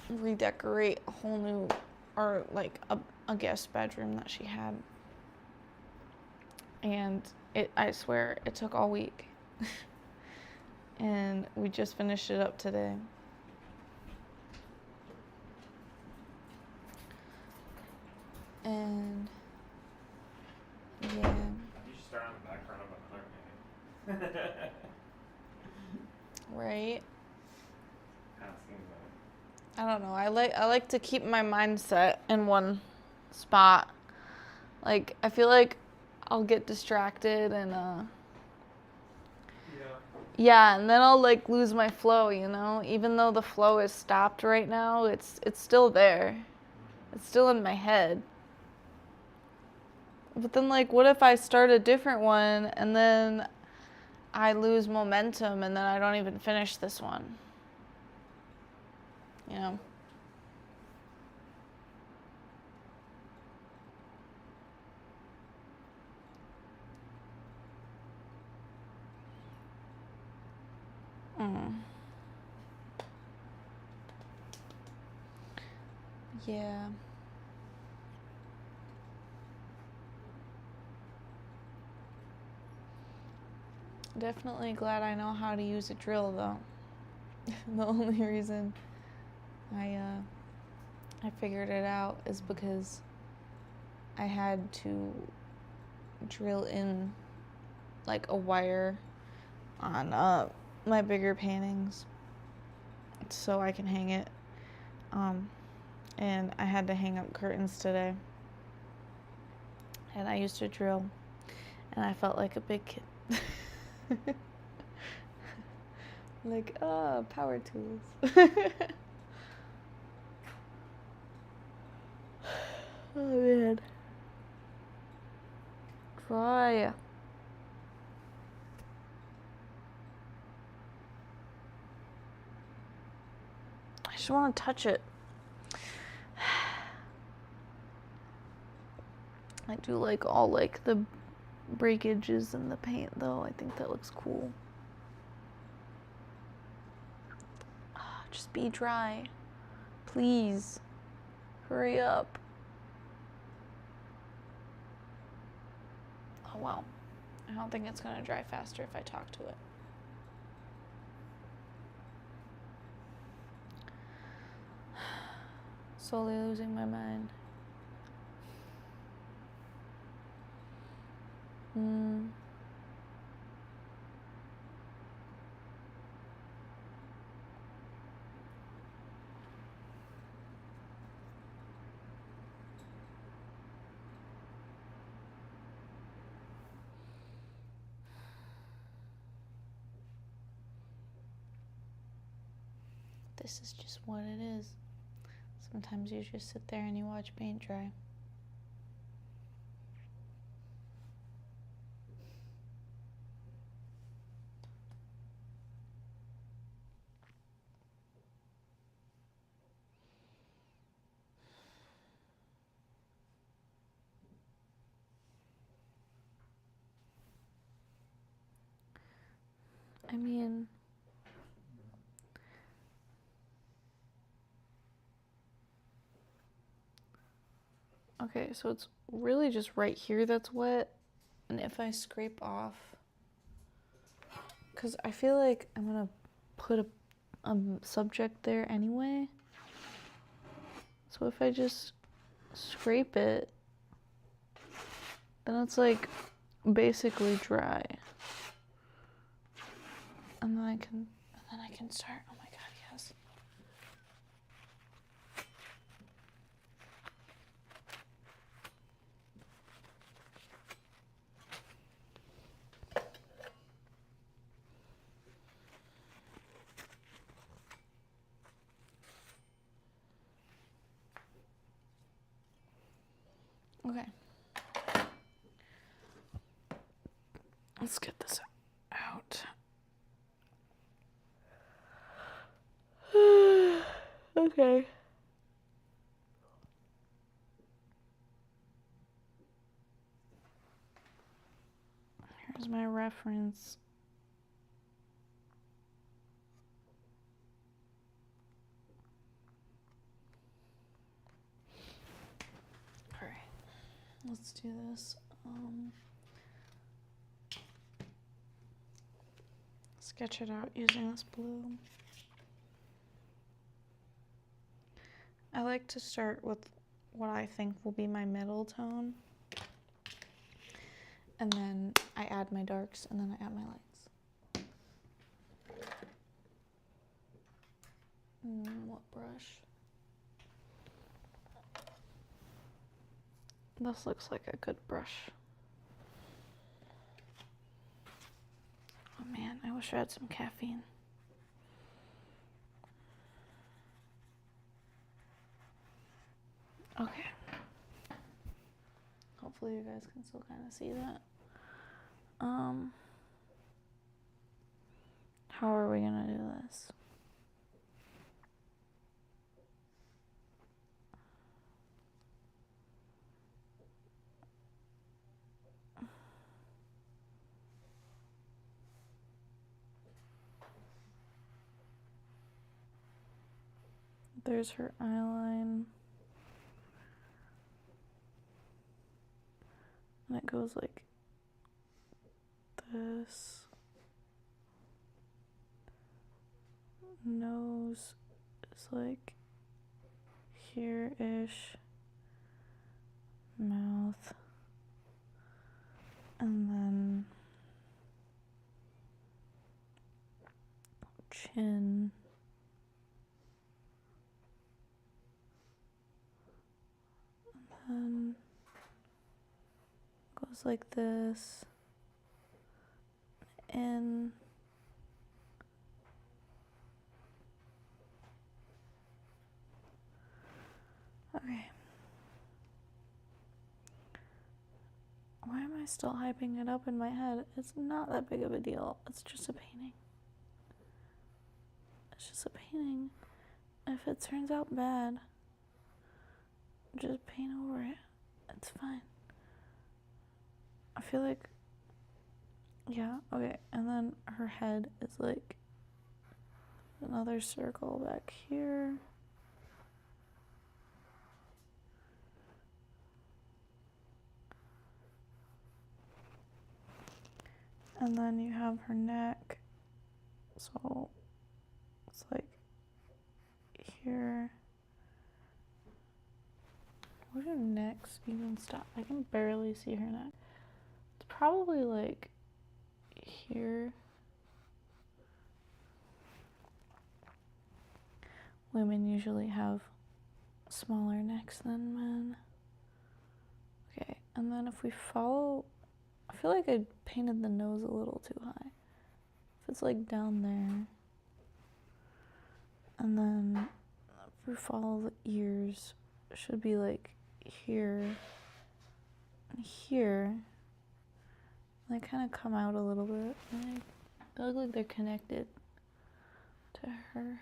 Redecorate a whole new, or like a guest bedroom that she had. And I swear, it took all week. And we just finished it up today. And yeah. You should start on the background of another game. Right? Kind of seems like. I I don't know. I like to keep my mindset in one spot. Like, I feel like I'll get distracted and yeah, and then I'll like lose my flow, you know? Even though the flow is stopped right now, it's still there. It's still in my head. But then like what if I start a different one and then I lose momentum and then I don't even finish this one? You know? Yeah. Definitely glad I know how to use a drill though. The only reason I figured it out is because I had to drill in like a wire on my bigger paintings so I can hang it. And I had to hang up curtains today. And I used to drill and I felt like a big kid. Like, oh, power tools. Oh man. Dry. I just want to touch it. I do like all like the breakages in the paint though. I think that looks cool. Just be dry. Please. Hurry up. Oh well. I don't think it's gonna dry faster if I talk to it. Slowly losing my mind. This is just what it is. Sometimes you just sit there and you watch paint dry. I mean, okay, so it's really just right here that's wet. And if I scrape off, because I feel like I'm going to put a subject there anyway. So if I just scrape it, then it's like basically dry. And then I can start. Oh my god, yes. Okay. Let's get this out. Okay. Here's my reference. All right. Let's do this. Sketch it out using this blue. I like to start with what I think will be my middle tone. And then I add my darks and then I add my lights. What brush? This looks like a good brush. Oh man, I wish I had some caffeine. Okay. Hopefully you guys can still kind of see that. How are we gonna do this? There's her eyeline. And it goes like this. Nose is like here-ish. Mouth. And then chin. And then goes like this. In. Okay. Why am I still hyping it up in my head? It's not that big of a deal. It's just a painting. It's just a painting. If it turns out bad, just paint over it. It's fine. I feel like, yeah, okay. And then her head is like another circle back here. And then you have her neck. So it's like here. Where do necks even stop? I can barely see her neck. It's probably like here. Women usually have smaller necks than men. Okay, and then if we follow, I feel like I painted the nose a little too high. If it's like down there, and then if we follow the ears, it should be like here and here. They kind of come out a little bit. And they look like they're connected to her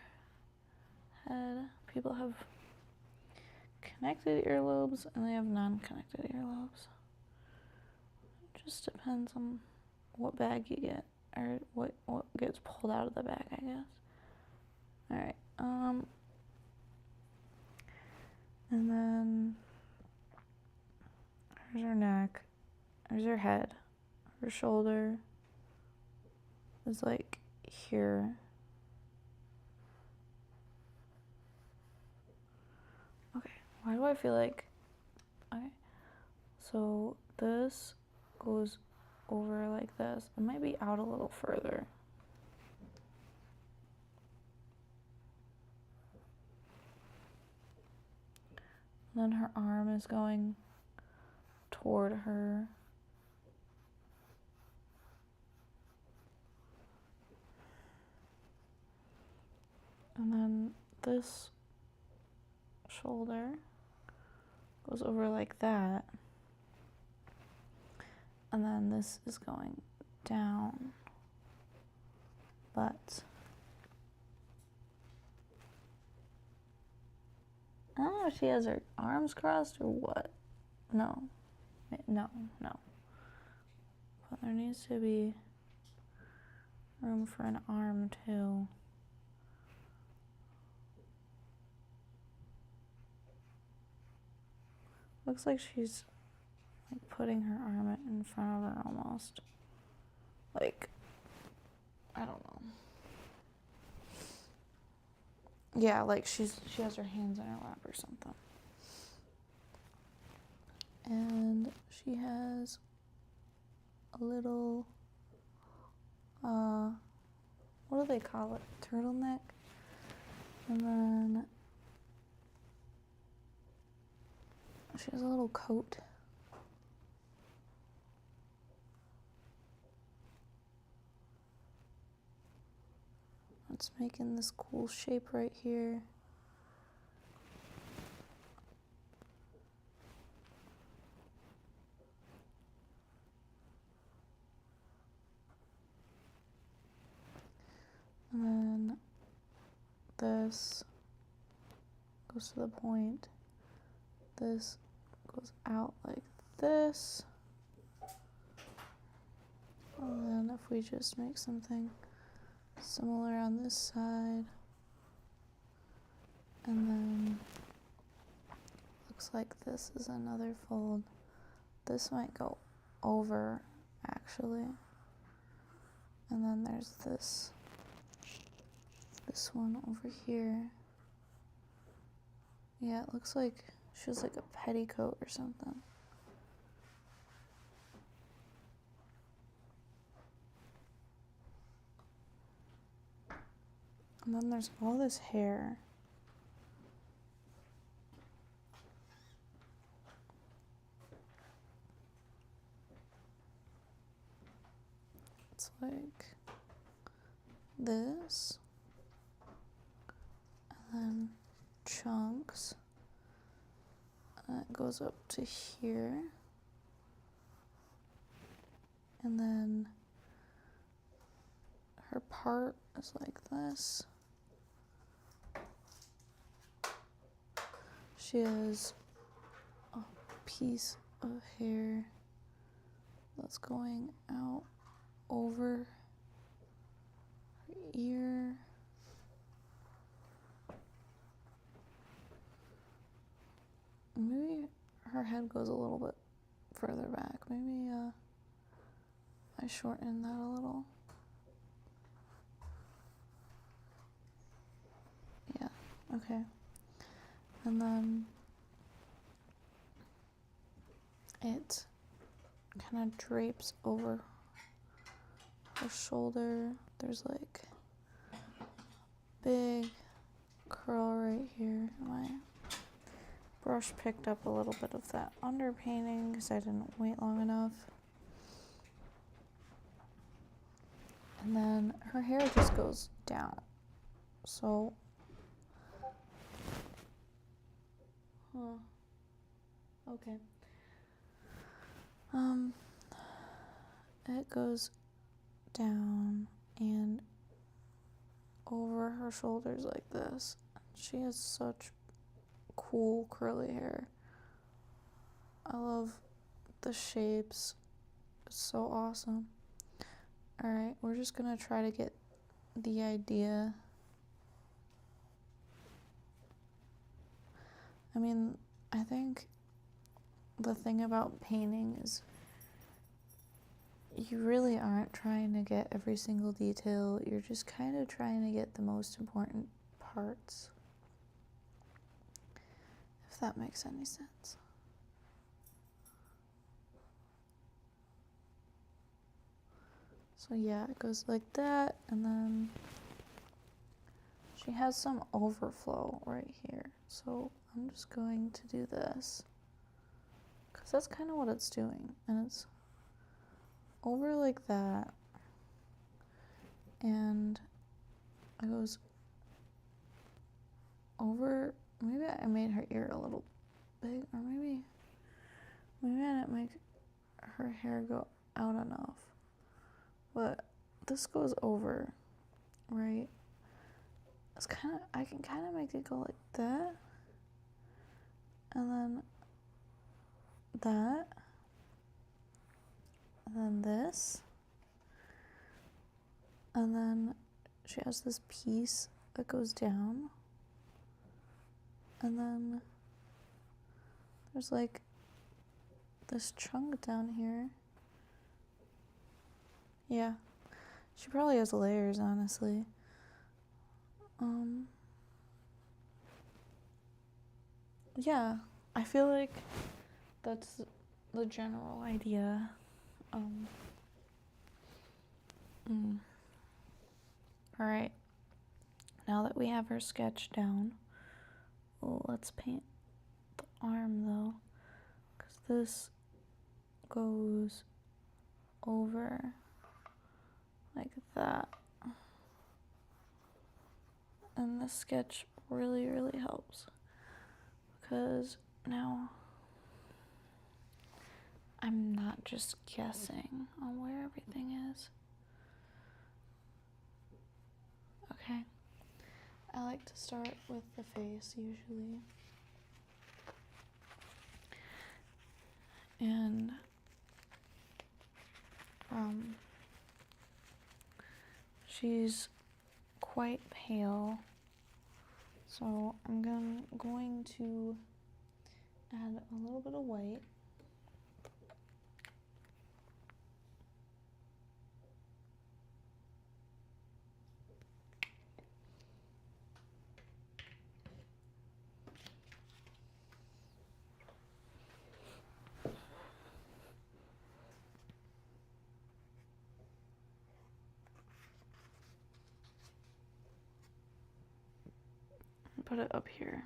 head. People have connected earlobes and they have non-connected earlobes. It just depends on what bag you get, or what gets pulled out of the bag, I guess. Alright, and then here's her neck, here's her head, her shoulder is like here. Okay, why do I feel like, okay, so this goes over like this. It might be out a little further. And then her arm is going toward her. And then this shoulder goes over like that. And then this is going down. But I don't know if she has her arms crossed or what. No. But there needs to be room for an arm too. Looks like she's like putting her arm in front of her almost. Like, I don't know. Yeah, like she has her hands in her lap or something. And she has a little, what do they call it? Turtleneck. And then she has a little coat it's making this cool shape right here. And then this goes to the point. This goes out like this. And then if we just make something similar on this side, and then looks like this is another fold. This might go over actually. And then there's this one over here. Yeah, it looks like she was like a petticoat or something. And then there's all this hair. It's like this. And then chunks. And it goes up to here. And then her part is like this. She has a piece of hair that's going out over her ear. Maybe her head goes a little bit further back. Maybe I shorten that a little. Yeah, okay. And then it kind of drapes over her shoulder. There's like big curl right here. My brush picked up a little bit of that underpainting because I didn't wait long enough. And then her hair just goes down. So, okay. It goes down and over her shoulders like this. She has such cool curly hair. I love the shapes. It's so awesome. Alright, we're just gonna try to get the idea. I mean, I think the thing about painting is you really aren't trying to get every single detail. You're just kind of trying to get the most important parts. If that makes any sense. So yeah, it goes like that, and then she has some overflow right here. So I'm just going to do this, because that's kind of what it's doing. And it's over like that, and it goes over. Maybe I made her ear a little big, or maybe I didn't make her hair go out enough. But this goes over, right? It's kind of, I can kind of make it go like that, and then that, and then this, and then she has this piece that goes down, and then there's like this chunk down here. Yeah, she probably has layers, honestly. Yeah, I feel like that's the general idea. Alright, now that we have her sketch down, let's paint the arm though, because this goes over like that. And this sketch really, really helps because now I'm not just guessing on where everything is. Okay. I like to start with the face usually. And she's quite pale, so I'm going to add a little bit of white. Put it up here.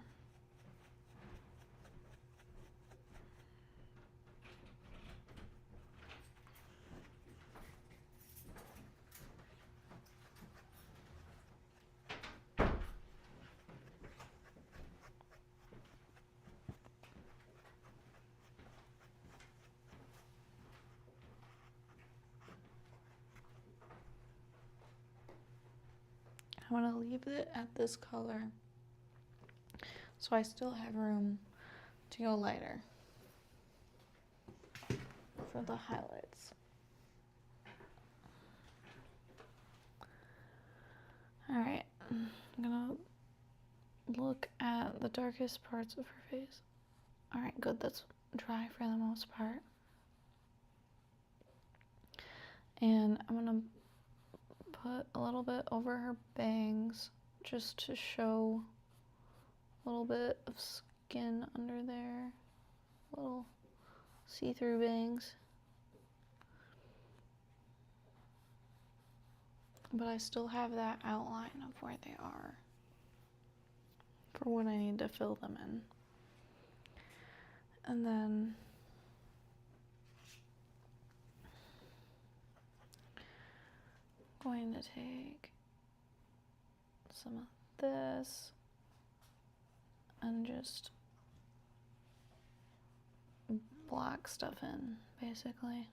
I'm going to leave it at this color so I still have room to go lighter for the highlights. Alright, I'm going to look at the darkest parts of her face. Alright, good, that's dry for the most part. And I'm going to put a little bit over her bangs just to show a little bit of skin under there. Little see-through bangs. But I still have that outline of where they are for when I need to fill them in. And then I'm going to take some of this and just block stuff in, basically.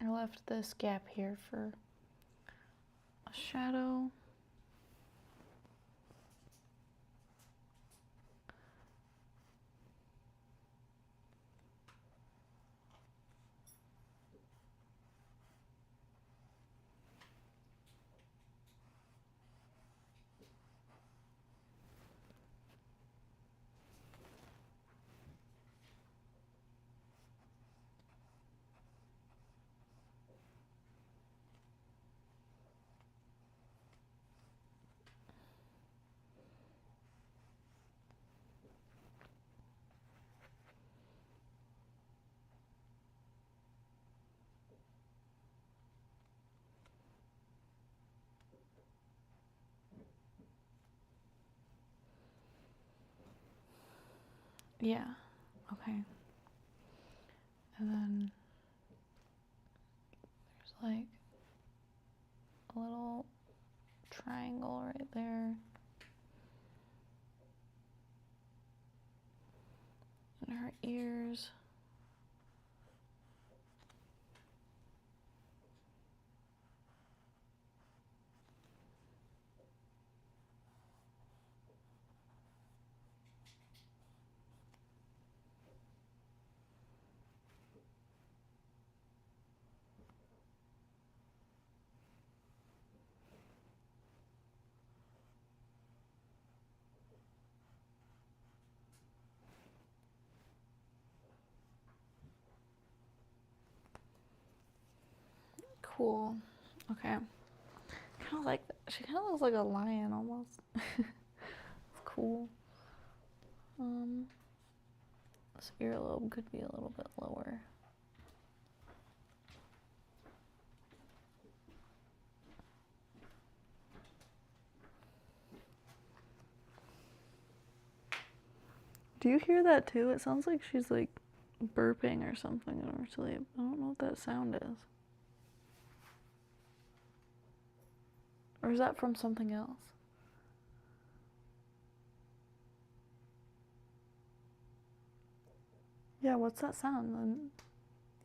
I left this gap here for a shadow. Yeah, okay. And then there's like a little triangle right there. And her ears. Cool. Okay. Kind of like that. She kind of looks like a lion almost. It's cool. This earlobe could be a little bit lower. Do you hear that too? It sounds like she's like burping or something in our sleep. I don't know what that sound is. Or is that from something else? Yeah, what's that sound?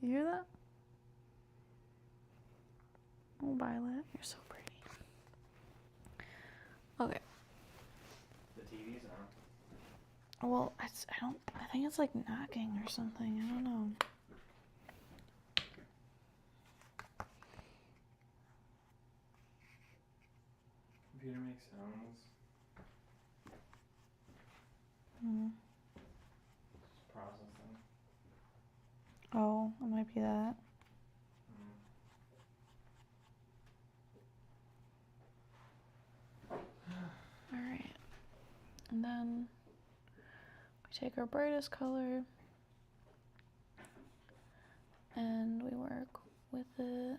You hear that? Oh, Violet, you're so pretty. Okay. The TV's on. Well, I think it's like knocking or something. I don't know. Computer makes sounds. Processing. Oh, it might be that. Alright. And then we take our brightest color and we work with it.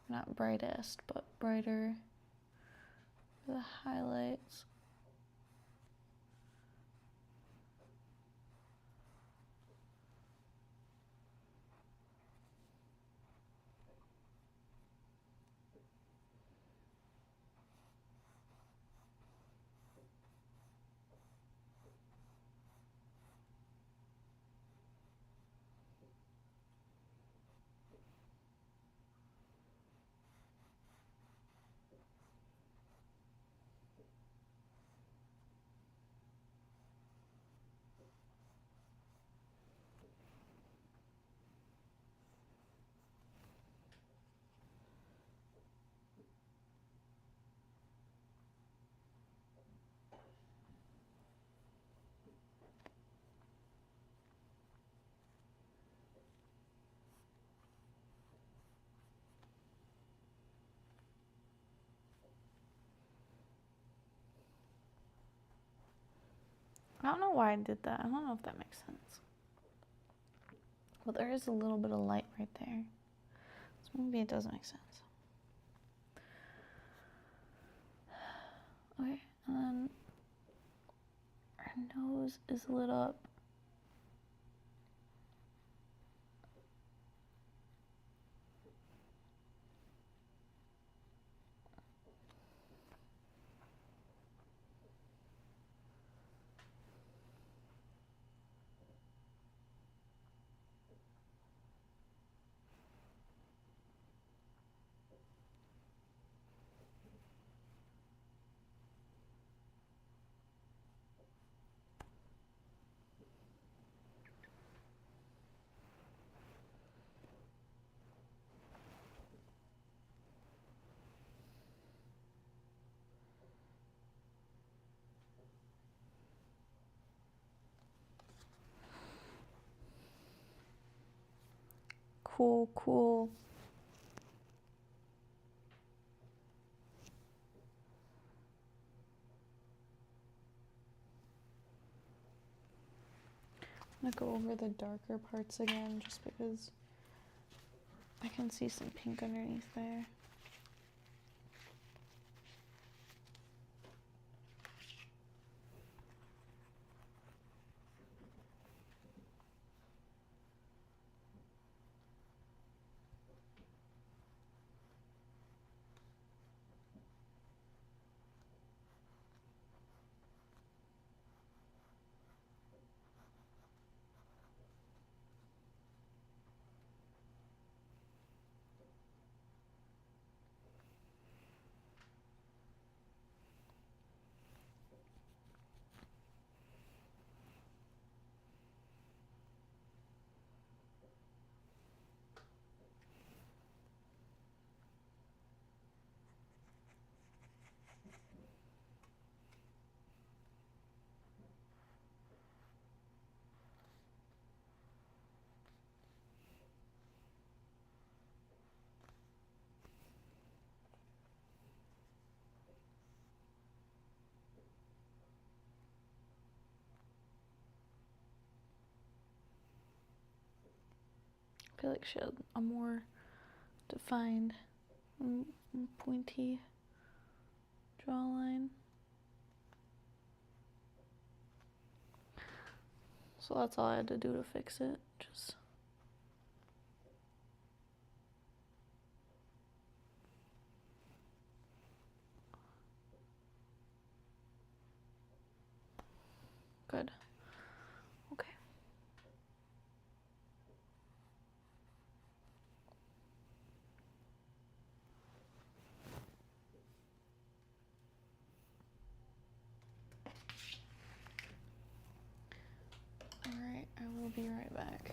Not brightest, but brighter for the highlights. I don't know why I did that. I don't know if that makes sense. But there is a little bit of light right there. So maybe it does make sense. Okay, and then our nose is lit up. Cool, cool. I'm gonna go over the darker parts again just because I can see some pink underneath there. I feel like she had a more defined, pointy jawline. So that's all I had to do to fix it. Just good. Okay. All right, I will be right back.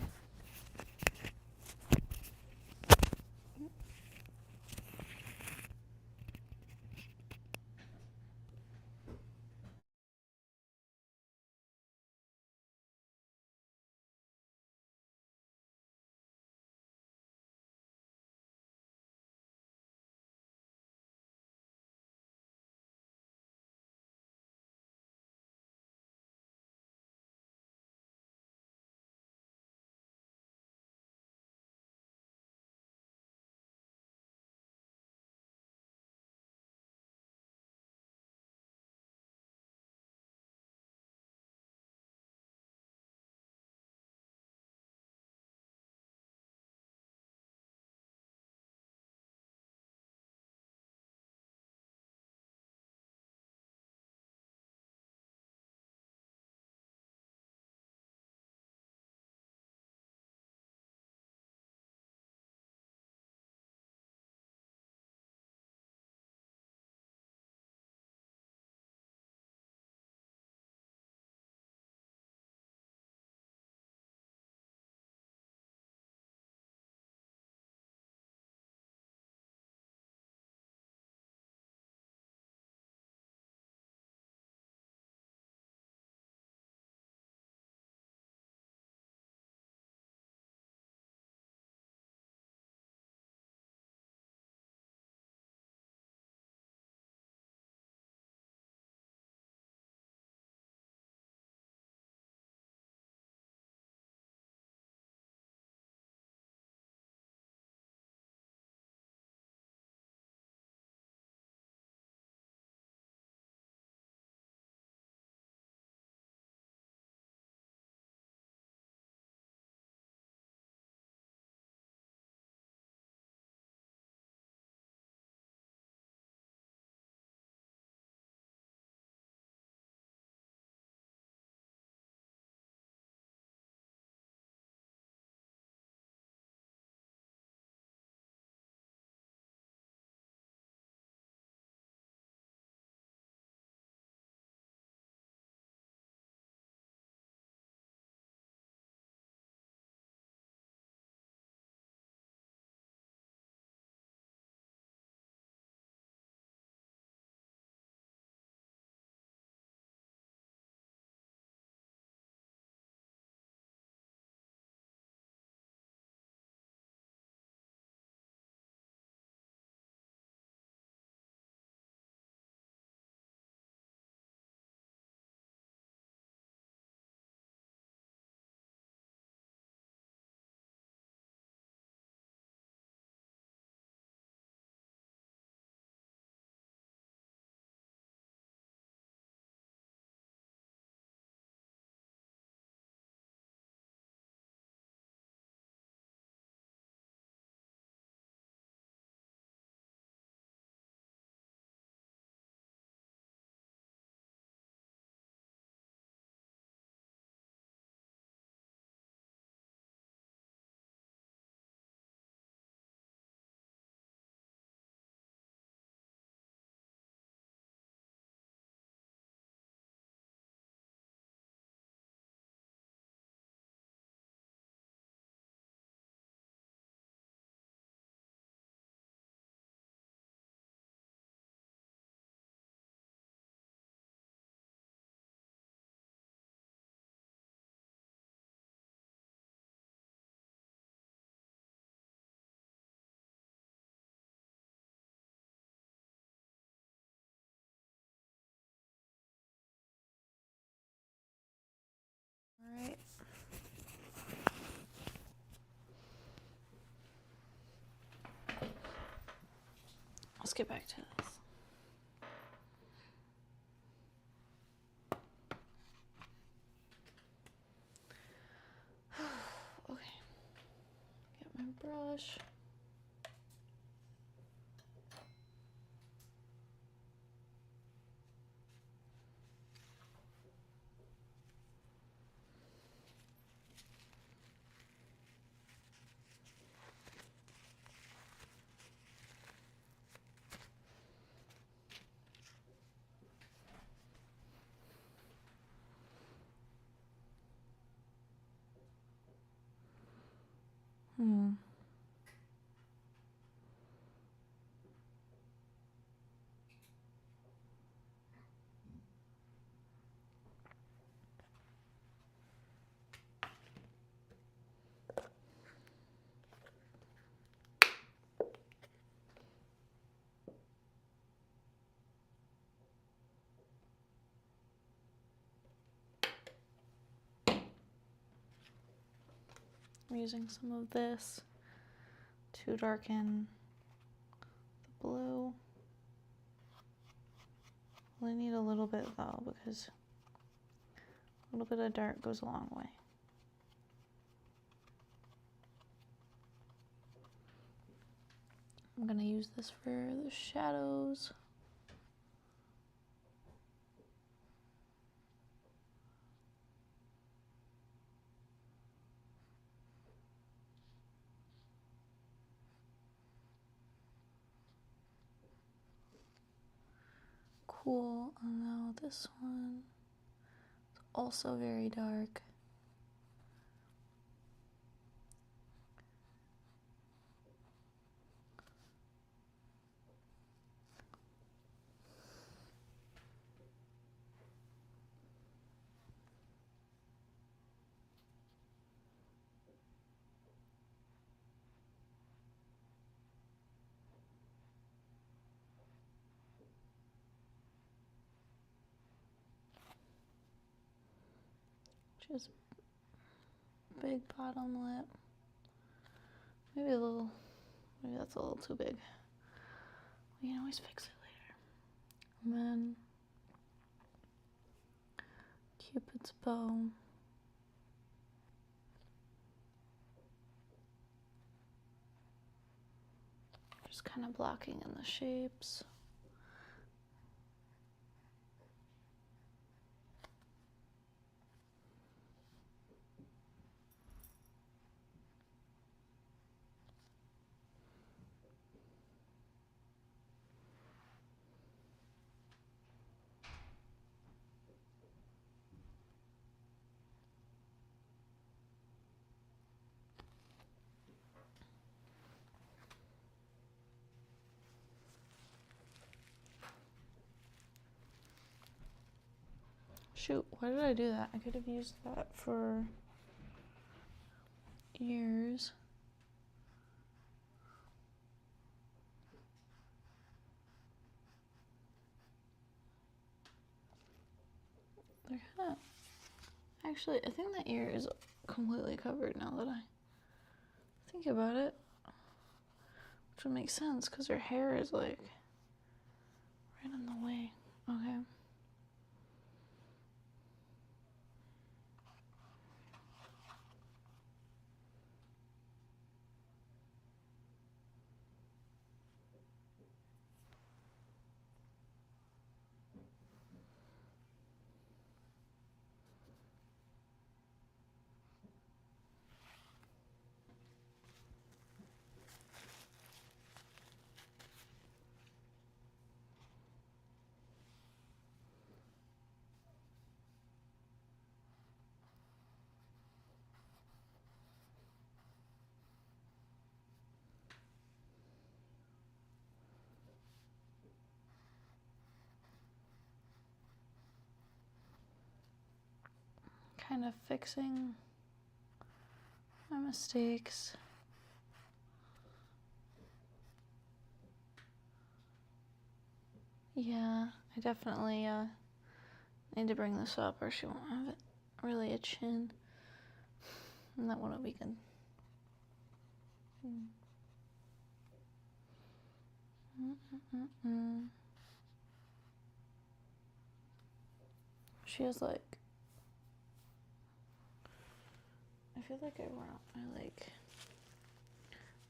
All right. Let's get back to this. blush. I'm using some of this to darken the blue. Well, I need a little bit though, because a little bit of dark goes a long way. I'm gonna use this for the shadows. Cool, and now this one is also very dark. Just big bottom lip. Maybe that's a little too big. We can always fix it later. And then Cupid's bow. Just kind of blocking in the shapes. Shoot, why did I do that? I could have used that for ears. They're kind of... Actually, I think the ear is completely covered now that I think about it. Which would make sense, because her hair is like right in the way. Okay. Kind of fixing my mistakes. Yeah, I definitely need to bring this up or she won't have it really a chin. And that wouldn't be good. She has like... I feel like I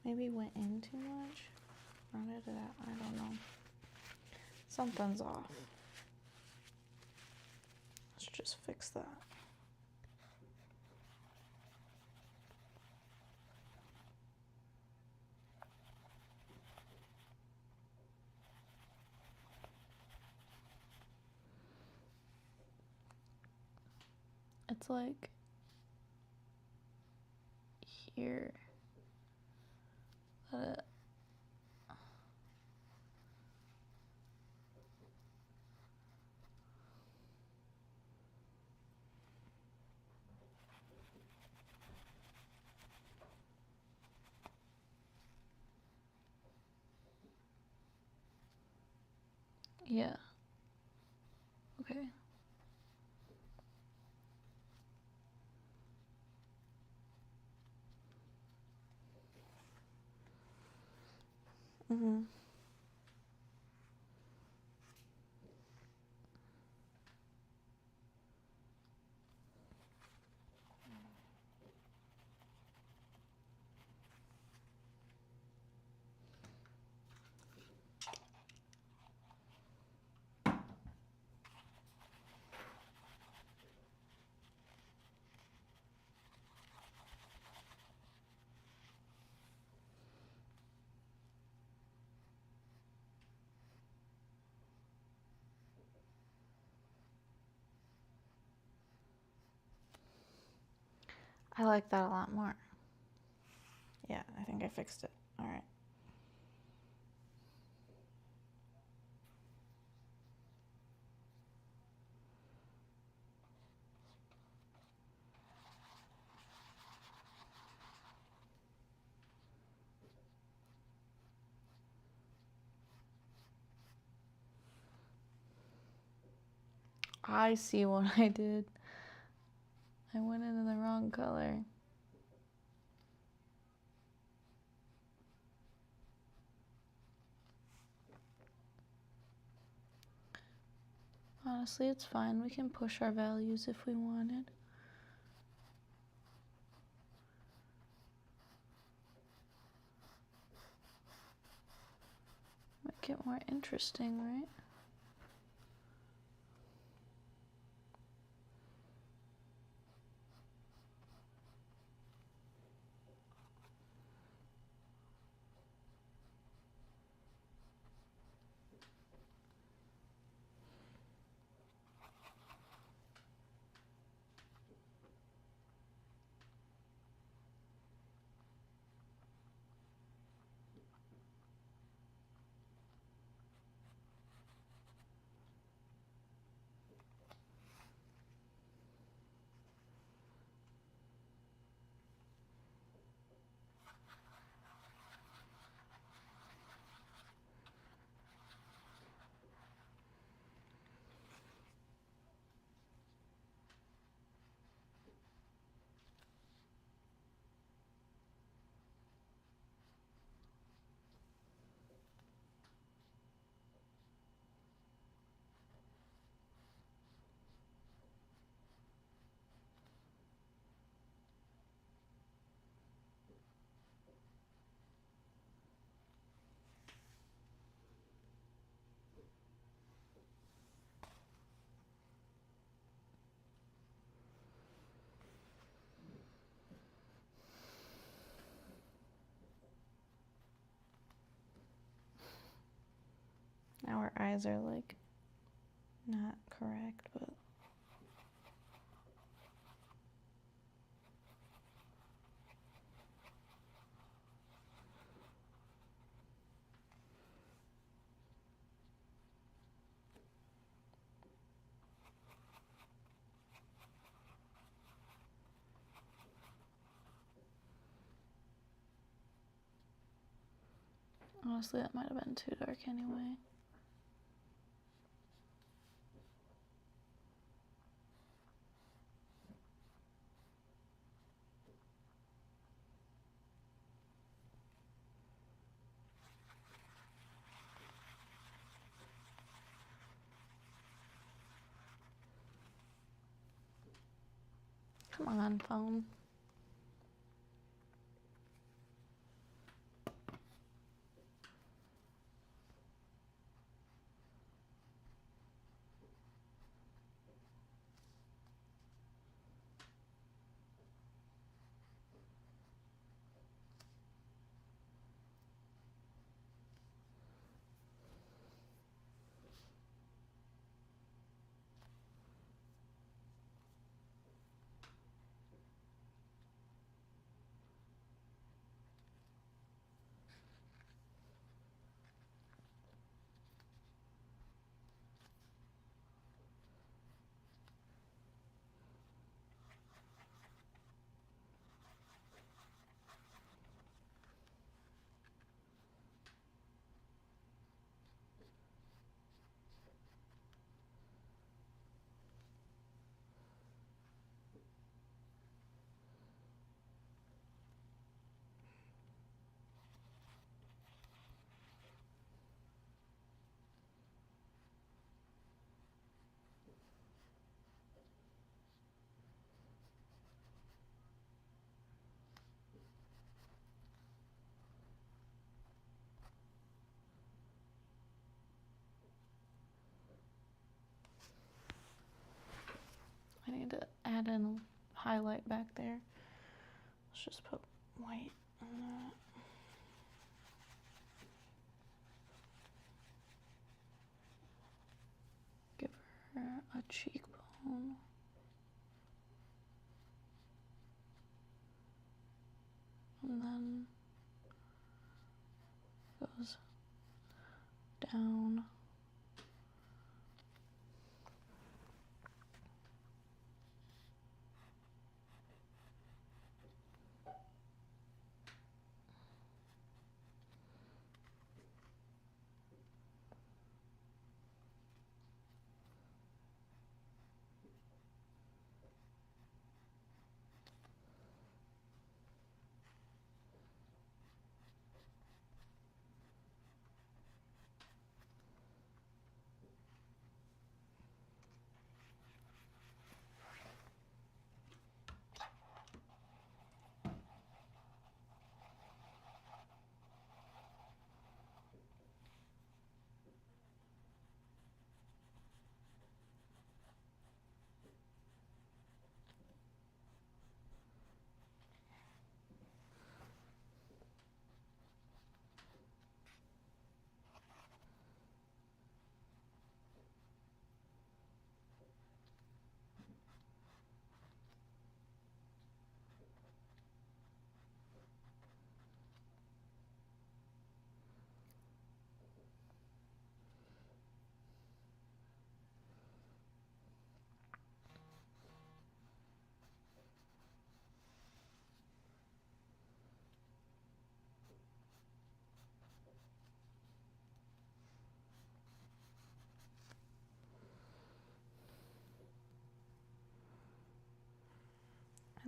maybe went in too much. Rounded it out. I don't know. Something's off. Let's just fix that. It's like here. Yeah. Okay. Mhm. I like that a lot more. Yeah, I think I fixed it. All right. I see what I did. I went into the wrong color. Honestly, it's fine. We can push our values if we wanted. Make it more interesting, right? Now our eyes are like not correct, but honestly, that might have been too dark anyway. Come on, phone. add in a highlight back there. Let's just put white on that. Give her a cheekbone. And then goes down.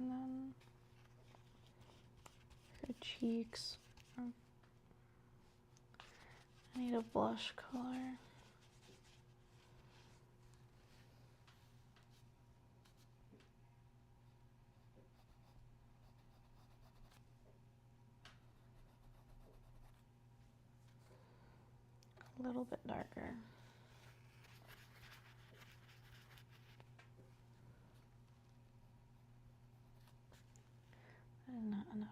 And then her cheeks. I need a blush color. A little bit darker. That is not enough.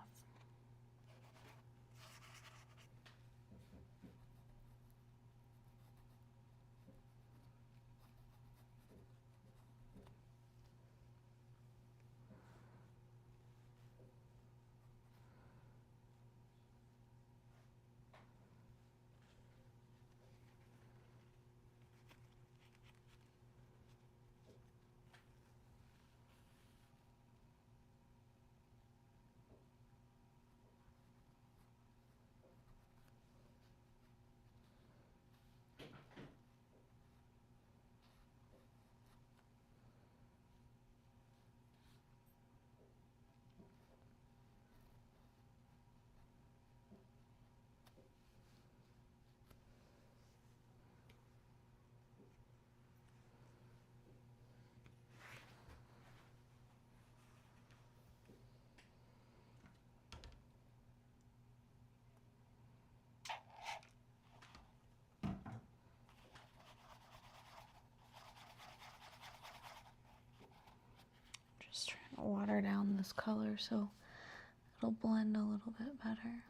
Just trying to water down this color so it'll blend a little bit better.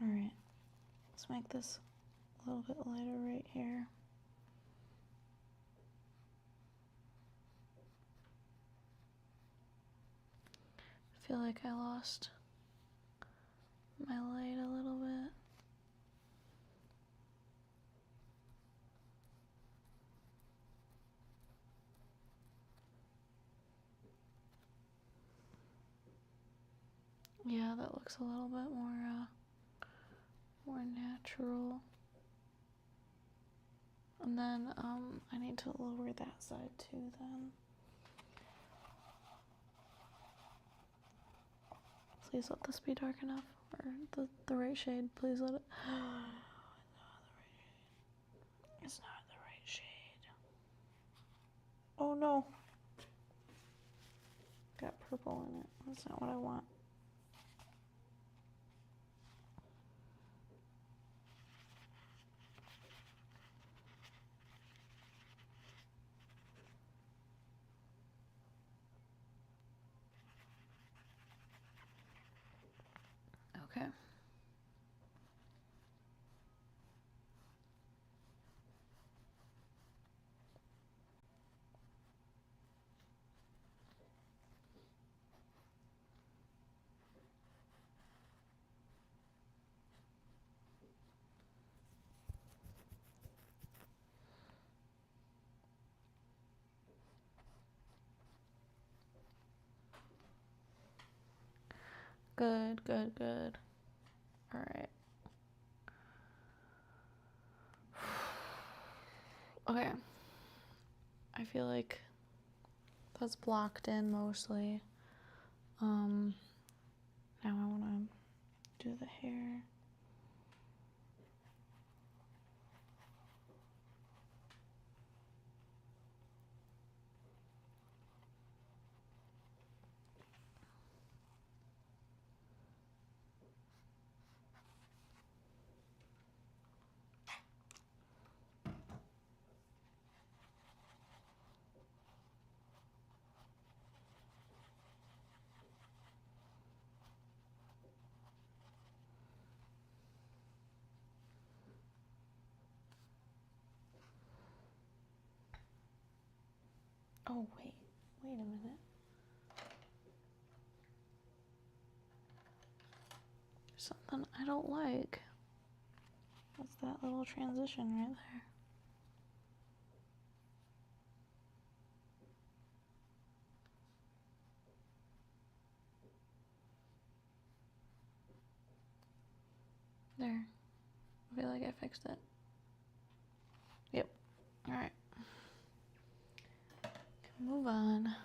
All right, let's make this a little bit lighter right here. I feel like I lost my light a little bit. Yeah, that looks a little bit more natural. And then I need to lower that side too then. Please let this be dark enough, or the right shade. Please let it. It's not the right shade. Oh no. Got purple in it. That's not what I want. Okay. Good, good, good. All right. Okay. I feel like that's blocked in mostly. Now I want to do the hair. Oh, wait a minute. There's something I don't like. That's that little transition right there. There. I feel like I fixed it. Yep. All right. Can move on.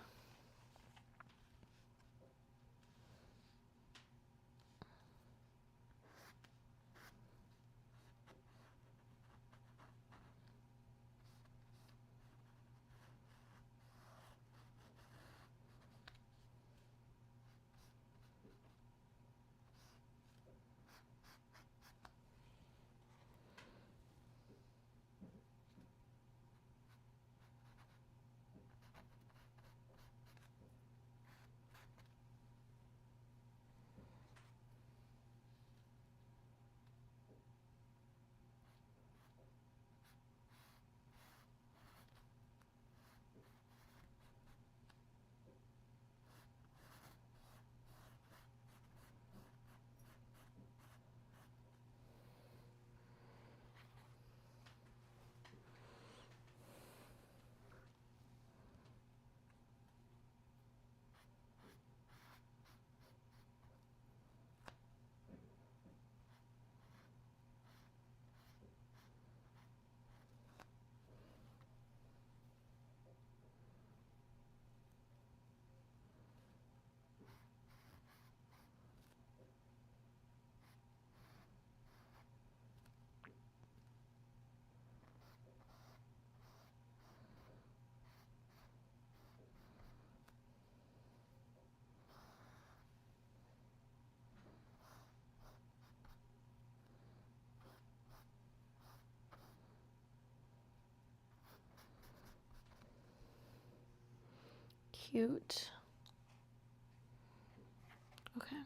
Cute. Okay.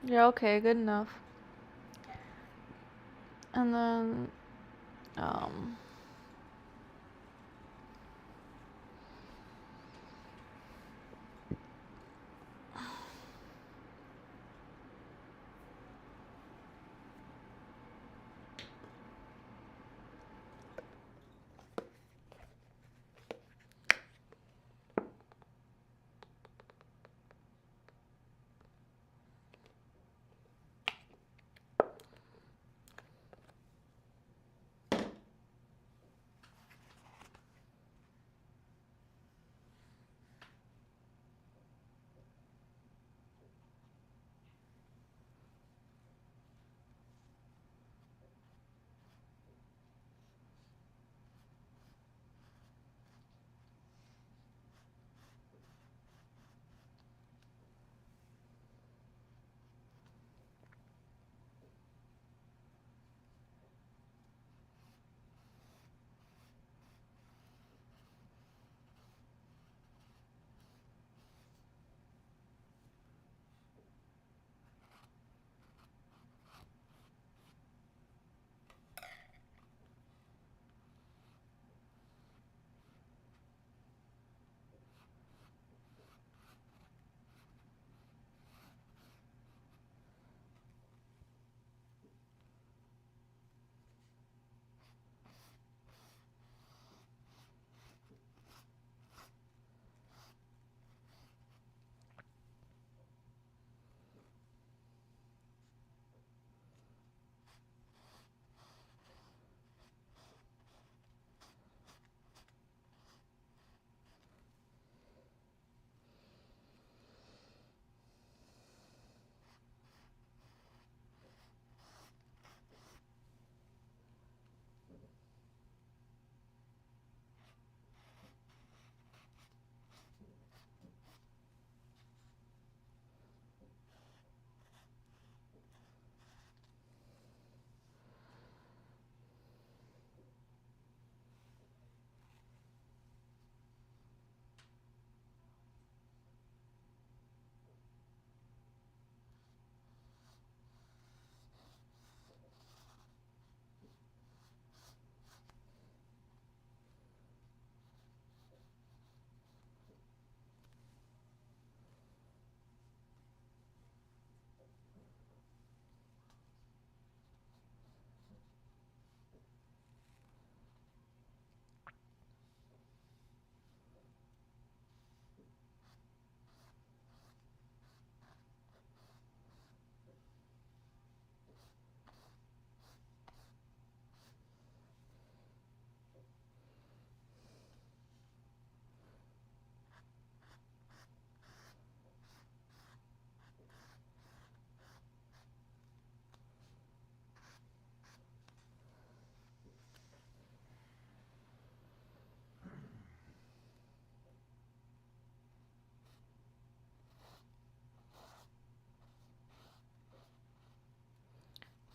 Yeah, okay, good enough. And then,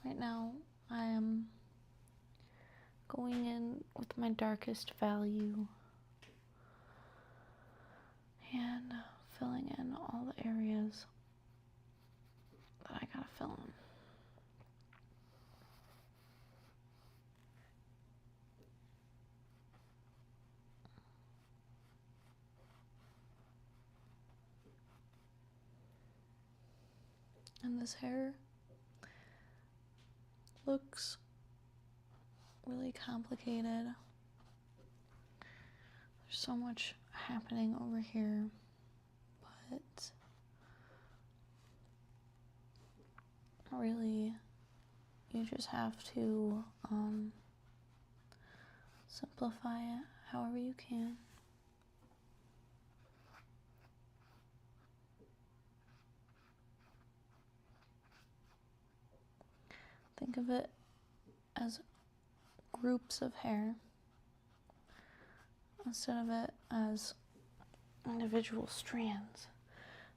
right now I am going in with my darkest value and filling in all the areas that I gotta fill in. And this hair looks really complicated. There's so much happening over here, but really you just have to simplify it however you can. Think of it as groups of hair instead of it as individual strands.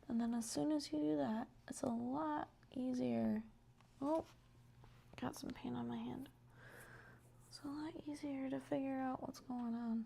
And then as soon as you do that, it's a lot easier. Oh, got some paint on my hand. It's a lot easier to figure out what's going on.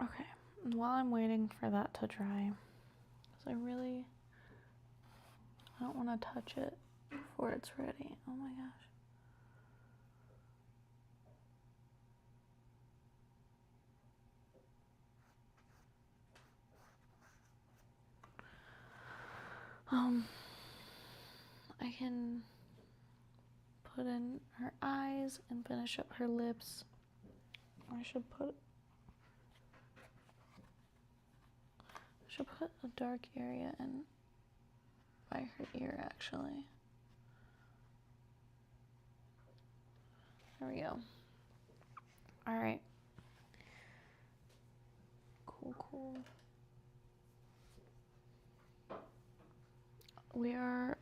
Okay, and while I'm waiting for that to dry, because I don't want to touch it before it's ready. Oh my gosh. I can put in her eyes and finish up her lips. I should put a dark area in by her ear, actually. There we go. All right. Cool. We are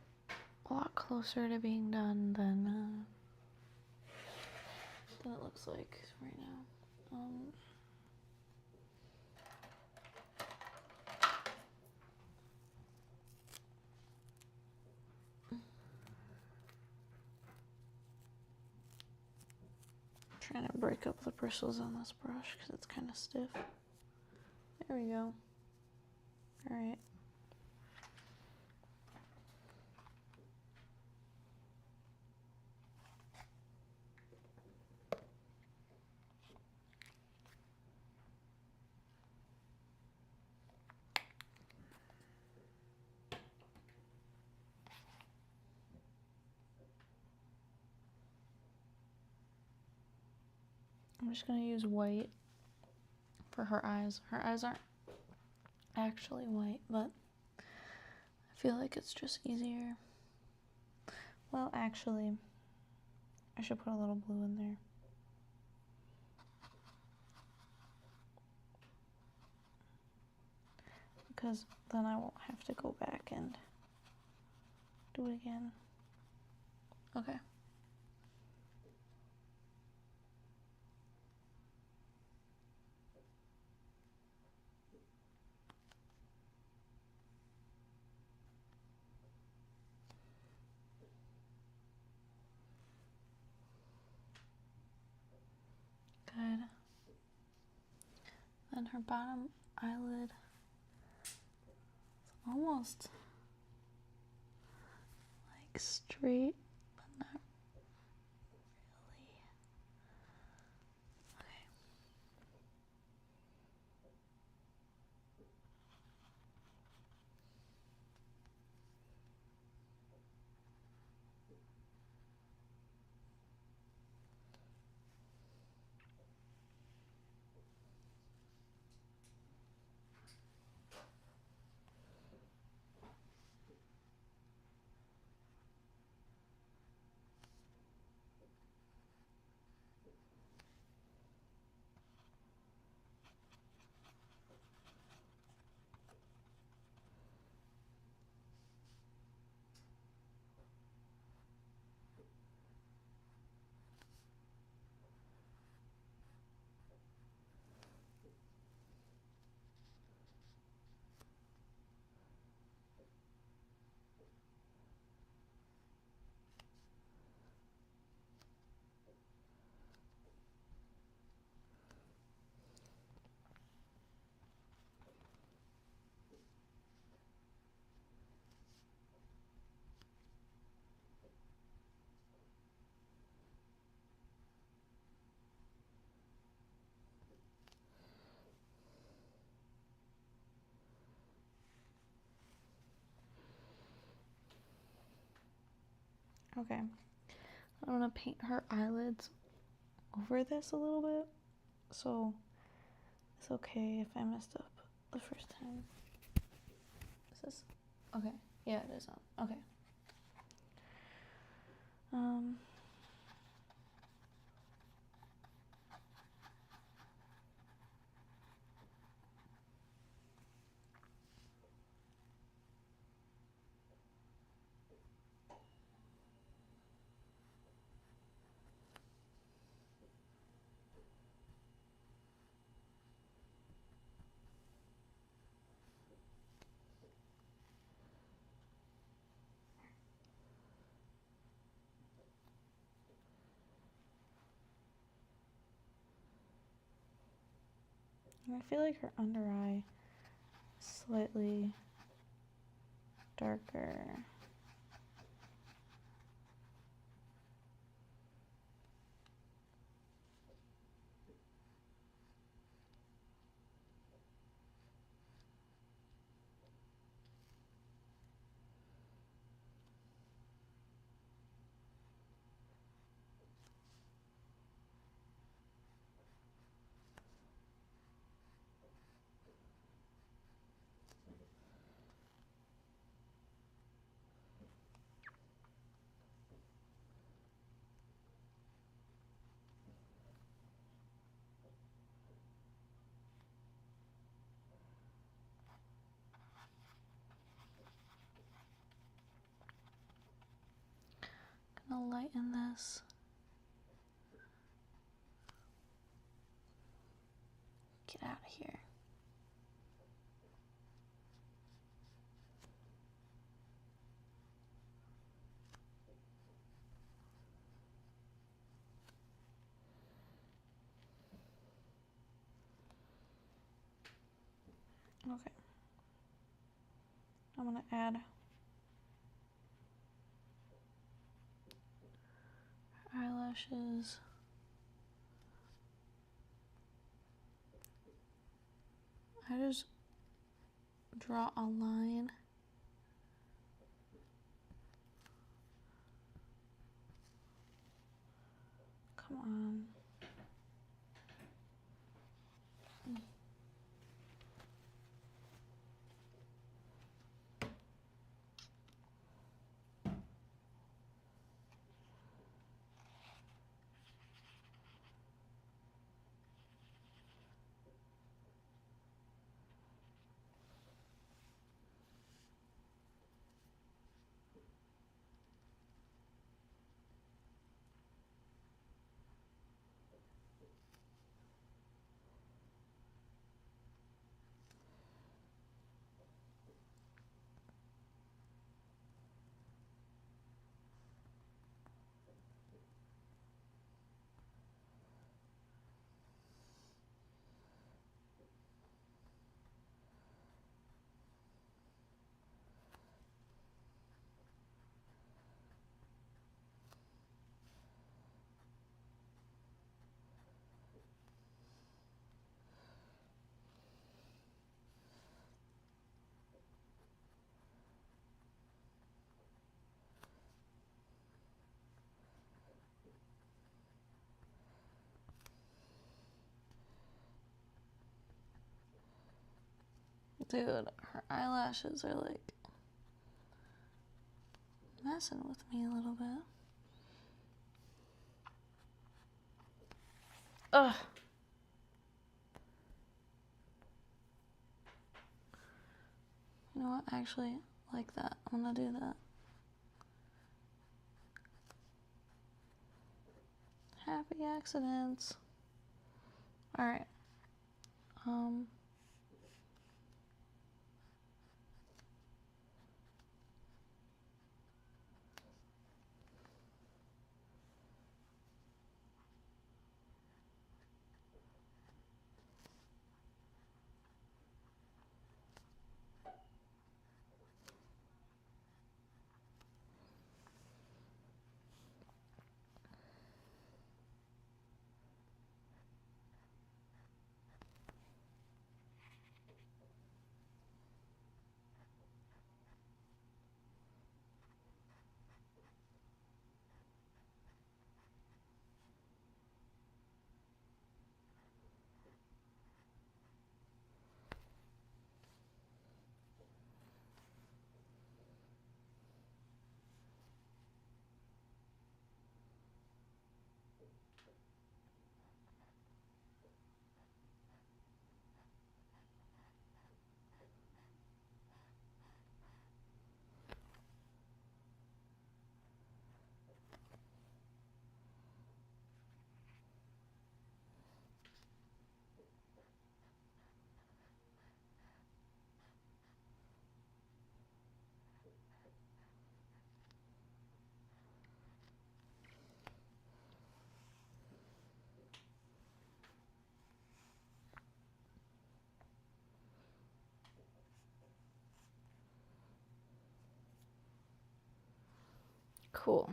a lot closer to being done than it looks like right now. Trying to break up the bristles on this brush because it's kind of stiff. There we go. All right. I'm just going to use white for her eyes. Her eyes aren't actually white, but I feel like it's just easier. Well, actually, I should put a little blue in there. Because then I won't have to go back and do it again. Okay. Good. Then her bottom eyelid is almost like straight, but not really. Okay. Okay. I'm gonna paint her eyelids over this a little bit, so it's okay if I messed up the first time. Is this okay? Yeah, it is on. Okay. I feel like her under eye is slightly darker. Gonna lighten this. Get out of here. Okay. I'm gonna add eyelashes. I just draw a line. Come on. Dude, her eyelashes are like messing with me a little bit. Ugh. You know what? I actually like that. I'm gonna do that. Happy accidents. Alright. Cool.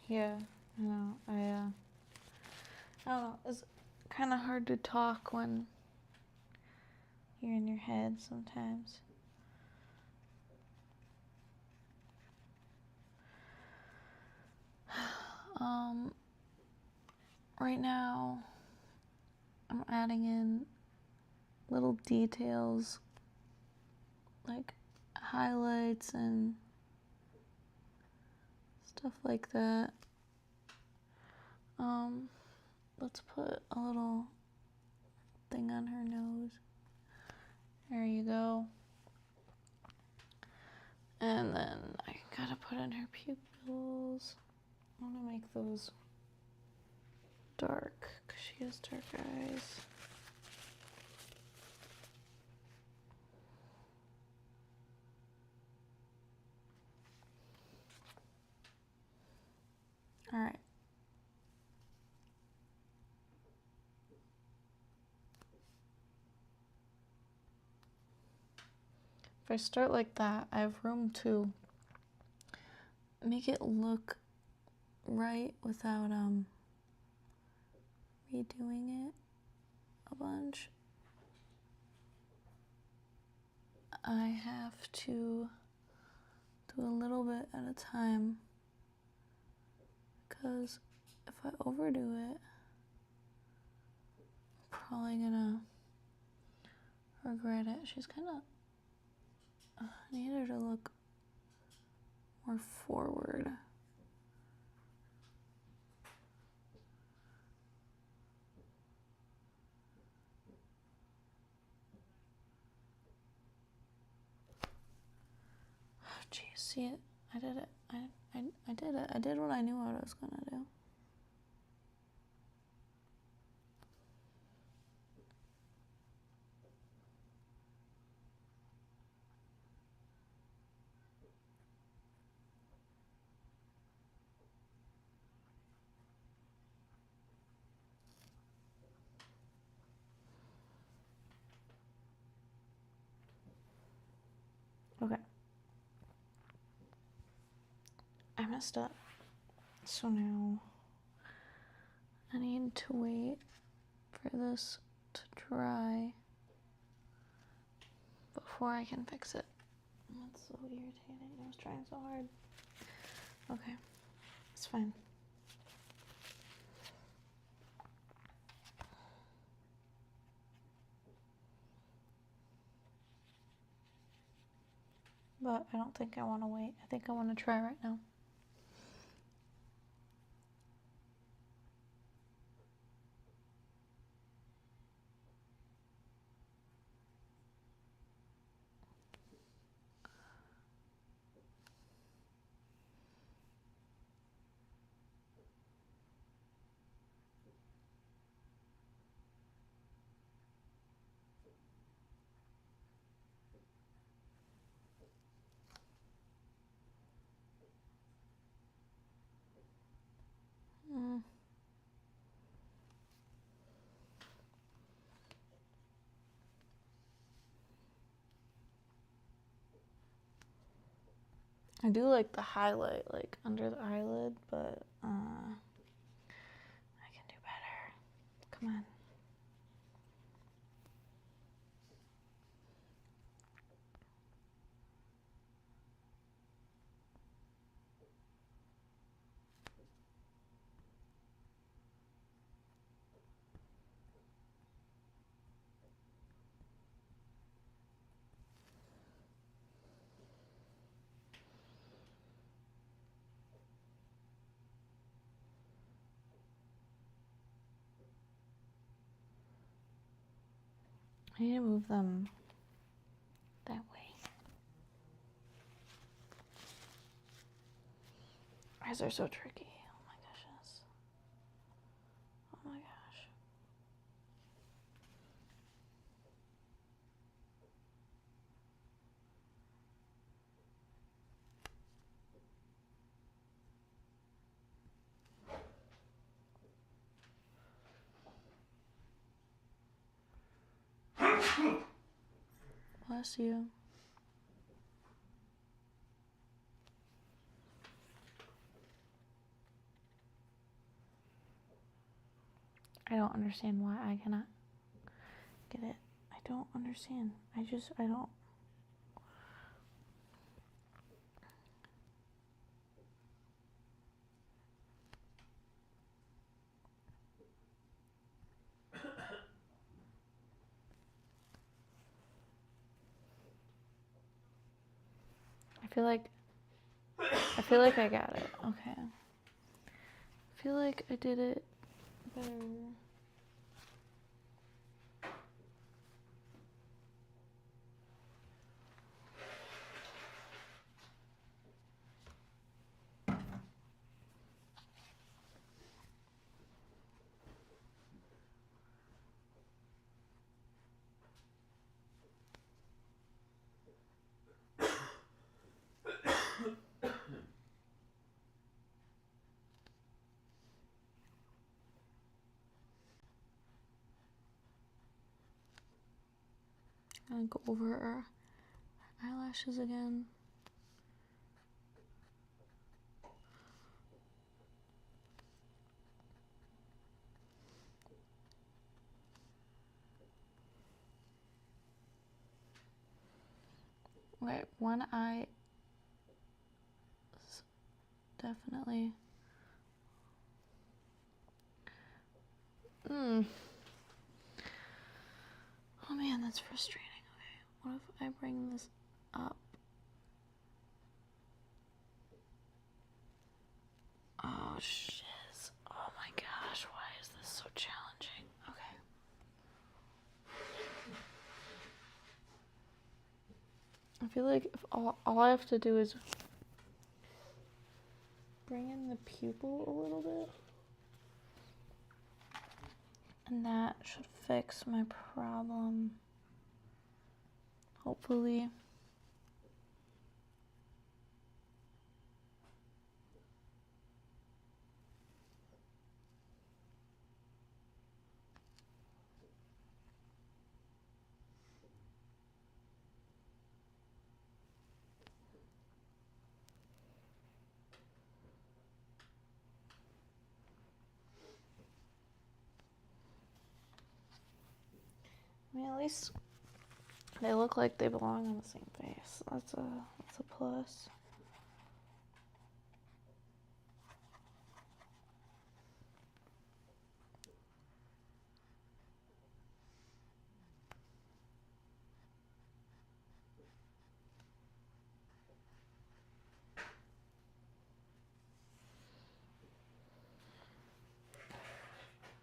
Yeah, I know. I don't know. It's kind of hard to talk when you're in your head sometimes. Right now, I'm adding in little details like highlights and stuff like that. Let's put a little thing on her nose. There you go. And then I gotta put in her pupils. I want to make those dark because she has dark eyes. All right. if I start like that, I have room to make it look right without redoing it a bunch. I have to do a little bit at a time, because if I overdo it, I'm probably gonna regret it. She's kind of, I need her to look more forward. Geez, see it? I did it. I did it. I did what I knew what I was gonna do. Okay. I messed up. So now I need to wait for this to dry before I can fix it. That's so irritating. I was trying so hard. Okay, it's fine. But I don't think I want to wait. I think I want to try right now. I do like the highlight, like under the eyelid, but I can do better. Come on. I need to move them that way. Eyes are so tricky. Oh my goodness. Oh my gosh. Bless you. I don't understand why I cannot get it. I don't understand. I don't. I feel like I got it. Okay. I feel like I did it better. I'm gonna go over her eyelashes again. Right, one eye is definitely. Oh man, that's frustrating. Okay, what if I bring this up? Oh shiz. Oh my gosh, why is this so challenging? Okay. I feel like if all I have to do is bring in the pupil a little bit. And that should fix my problem. Hopefully. I mean, at least they look like they belong on the same face. That's a plus.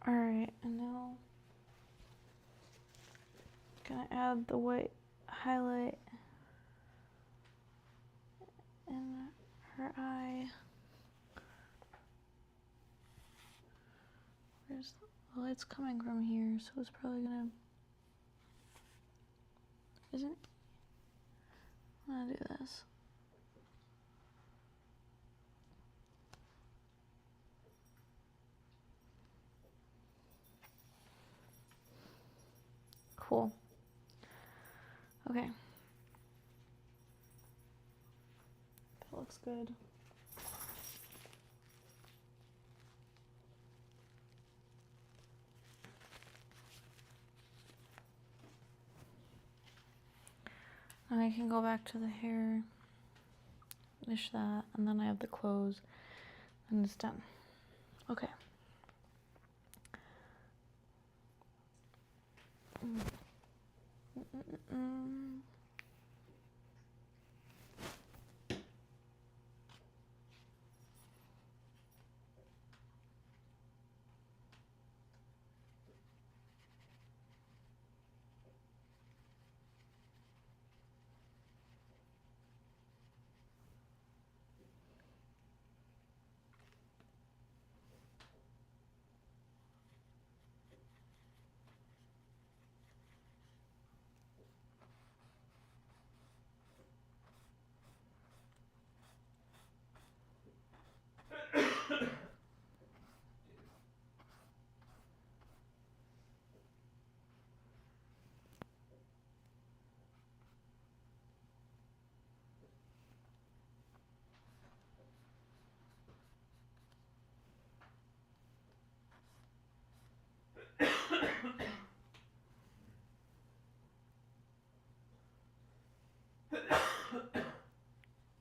All right, and now gonna add the white highlight in her eye. Where's the light's coming from here, so it's probably gonna. Isn't. I'm gonna do this. Cool. Okay. That looks good. I can go back to the hair, finish that, and then I have the clothes, and it's done. Okay.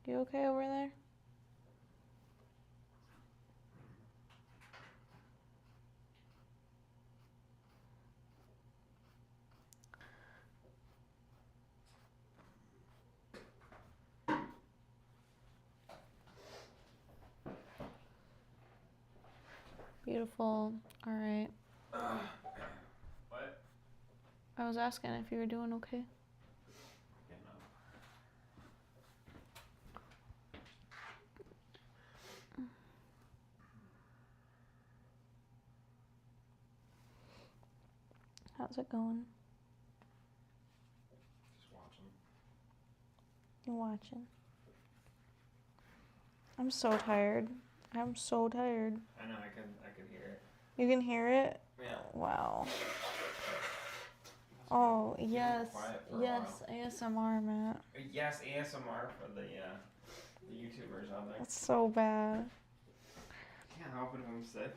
You okay over there? Beautiful. All right. What? I was asking if you were doing okay. Yeah, no. How's it going? Just watching. You watching? I'm so tired. I'm so tired. I know, I could hear it. You can hear it? Yeah. Wow. Oh, You've been yes. quiet for a Yes, ASMR, Matt. Yes, ASMR for the YouTubers out there. That's so bad. Can't help it if I'm sick.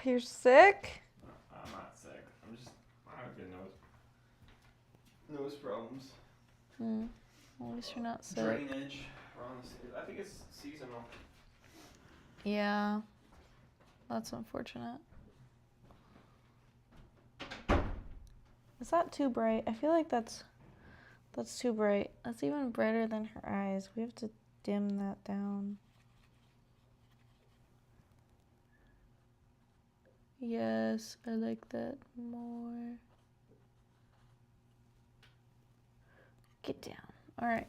You're sick? I'm not sick. I have good nose problems. At least you're not sick. Drainage. I think it's seasonal. Yeah. That's unfortunate. Is that too bright? I feel like that's too bright. That's even brighter than her eyes. We have to dim that down. Yes, I like that more. Get down. All right.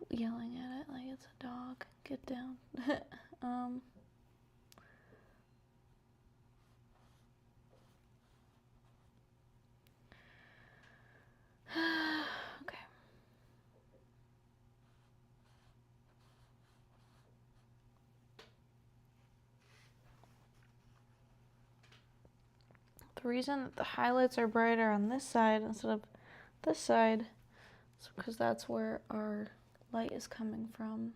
Yelling at it like it's a dog. Get down. Okay. The reason that the highlights are brighter on this side instead of this side is because that's where our light is coming from.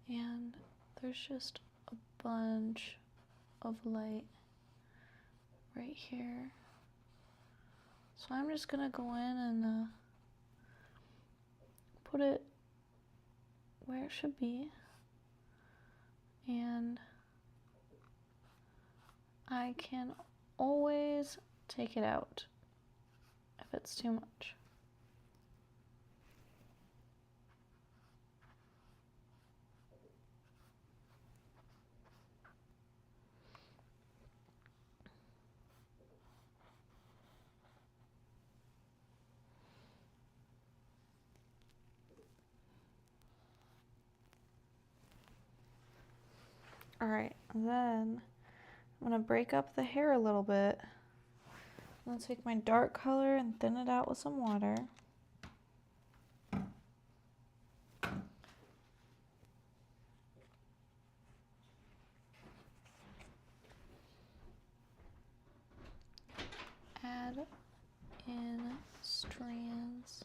And there's just a bunch of light right here. So I'm just gonna go in and put it where it should be. And I can always take it out if it's too much. All right, then I'm gonna break up the hair a little bit. I'm gonna take my dark color and thin it out with some water. Add in strands.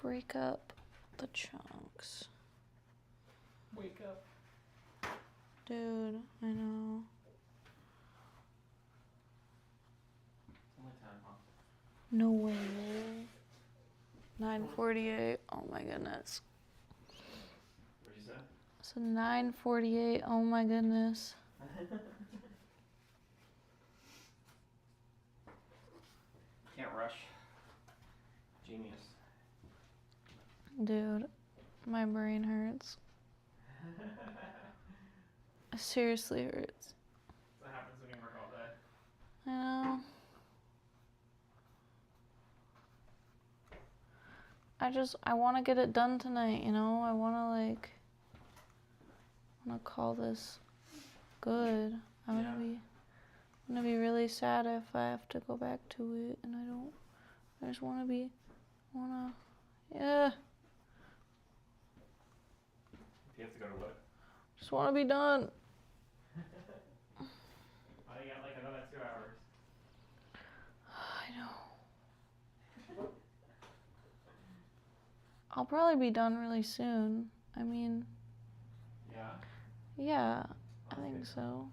Break up the chunks. Wake up. Dude, I know. It's only 10, huh? No way. 9:48. Oh my goodness. What'd you say? So 9:48. Oh my goodness. Can't rush. Genius. Dude, my brain hurts. It seriously hurts. That happens when you work all day. I know. I want to get it done tonight, you know? I want to call this good. I'm gonna be really sad if I have to go back to it, and I just yeah. If you have to go to what? Just want to be done. Oh, you got like another 2 hours. I know. I'll probably be done really soon. I mean, Yeah? yeah, I Okay. think so.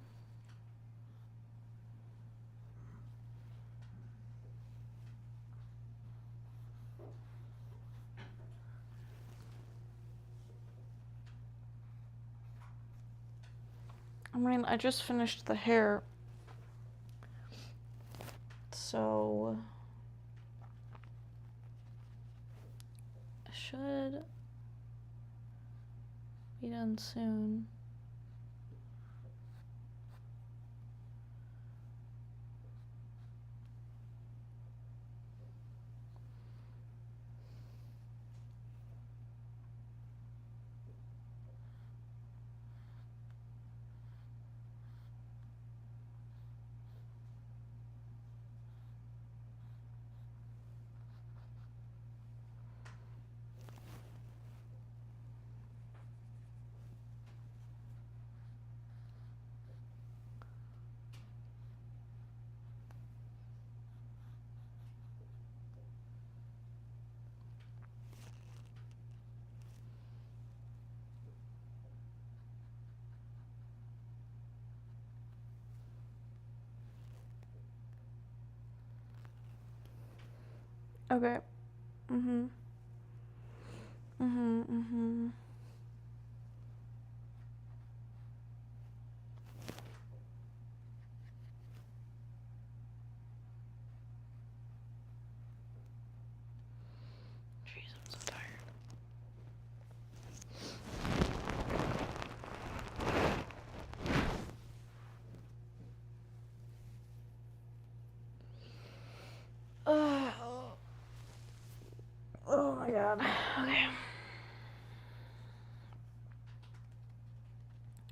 I mean, I just finished the hair, so I should be done soon. Okay. Mhm. Mhm. Mhm. Jeez, I'm so tired. Oh my god. Okay.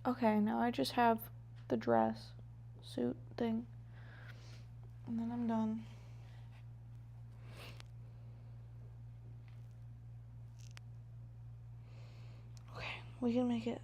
Okay, now I just have the dress suit thing. And then I'm done. Okay, we can make it.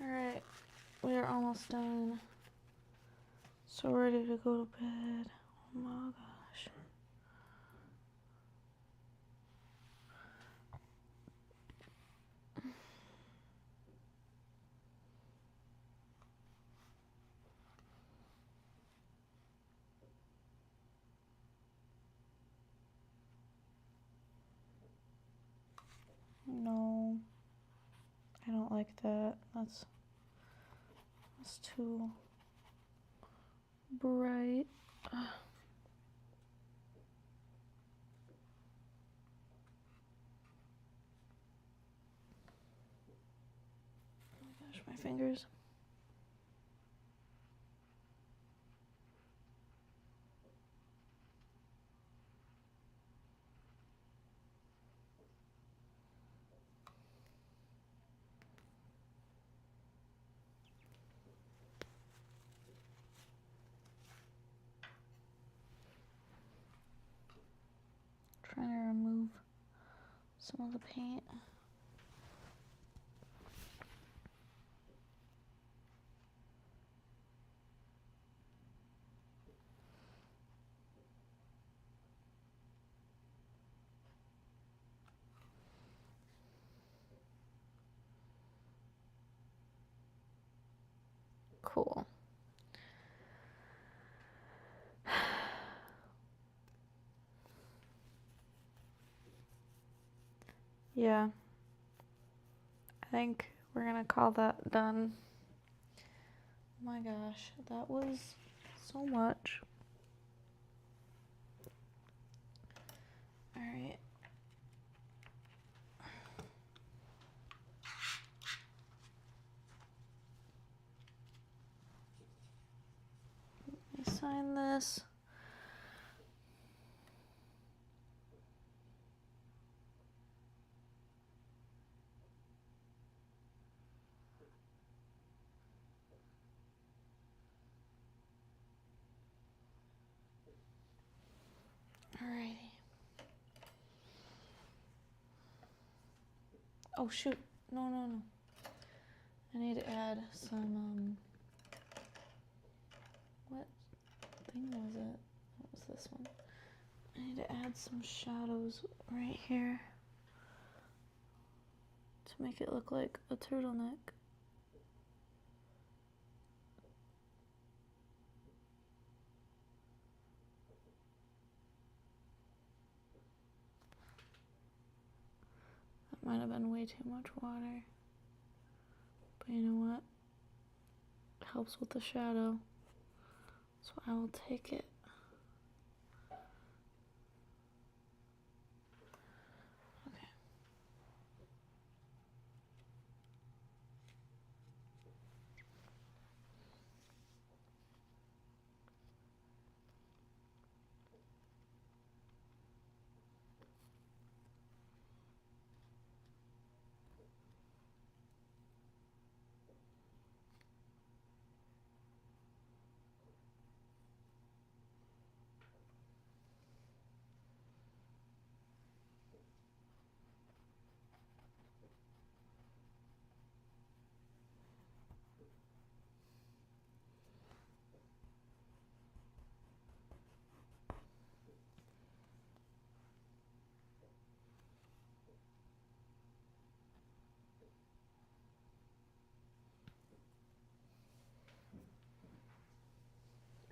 Alright, we are almost done. So ready to go to bed. Oh my gosh. No, I don't like that. That's too bright. Oh my gosh, my fingers. Trying to remove some of the paint. Cool. Yeah, I think we're gonna call that done. Oh my gosh, that was so much. All right. Let me sign this. Alrighty. Oh shoot. No. I need to add some, what thing was it? What was this one? I need to add some shadows right here to make it look like a turtleneck. That might have been way too much water. But you know what? It helps with the shadow. So I will take it. Okay.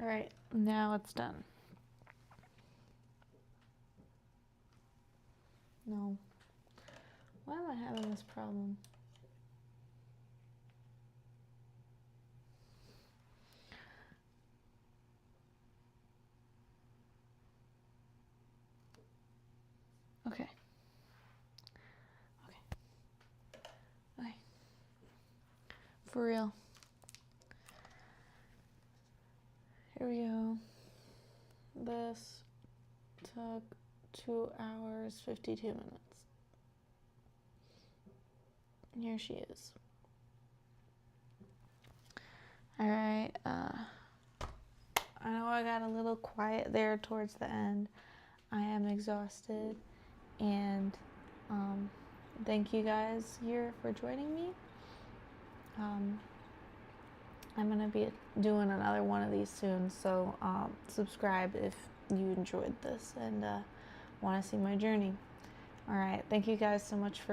All right, now it's done. No. Why am I having this problem? Okay. Okay. For real. Here we go. This took 2 hours, 52 minutes. And here she is. All right. I know I got a little quiet there towards the end. I am exhausted, and thank you guys here for joining me. I'm going to be doing another one of these soon, so subscribe if you enjoyed this and want to see my journey. All right, thank you guys so much for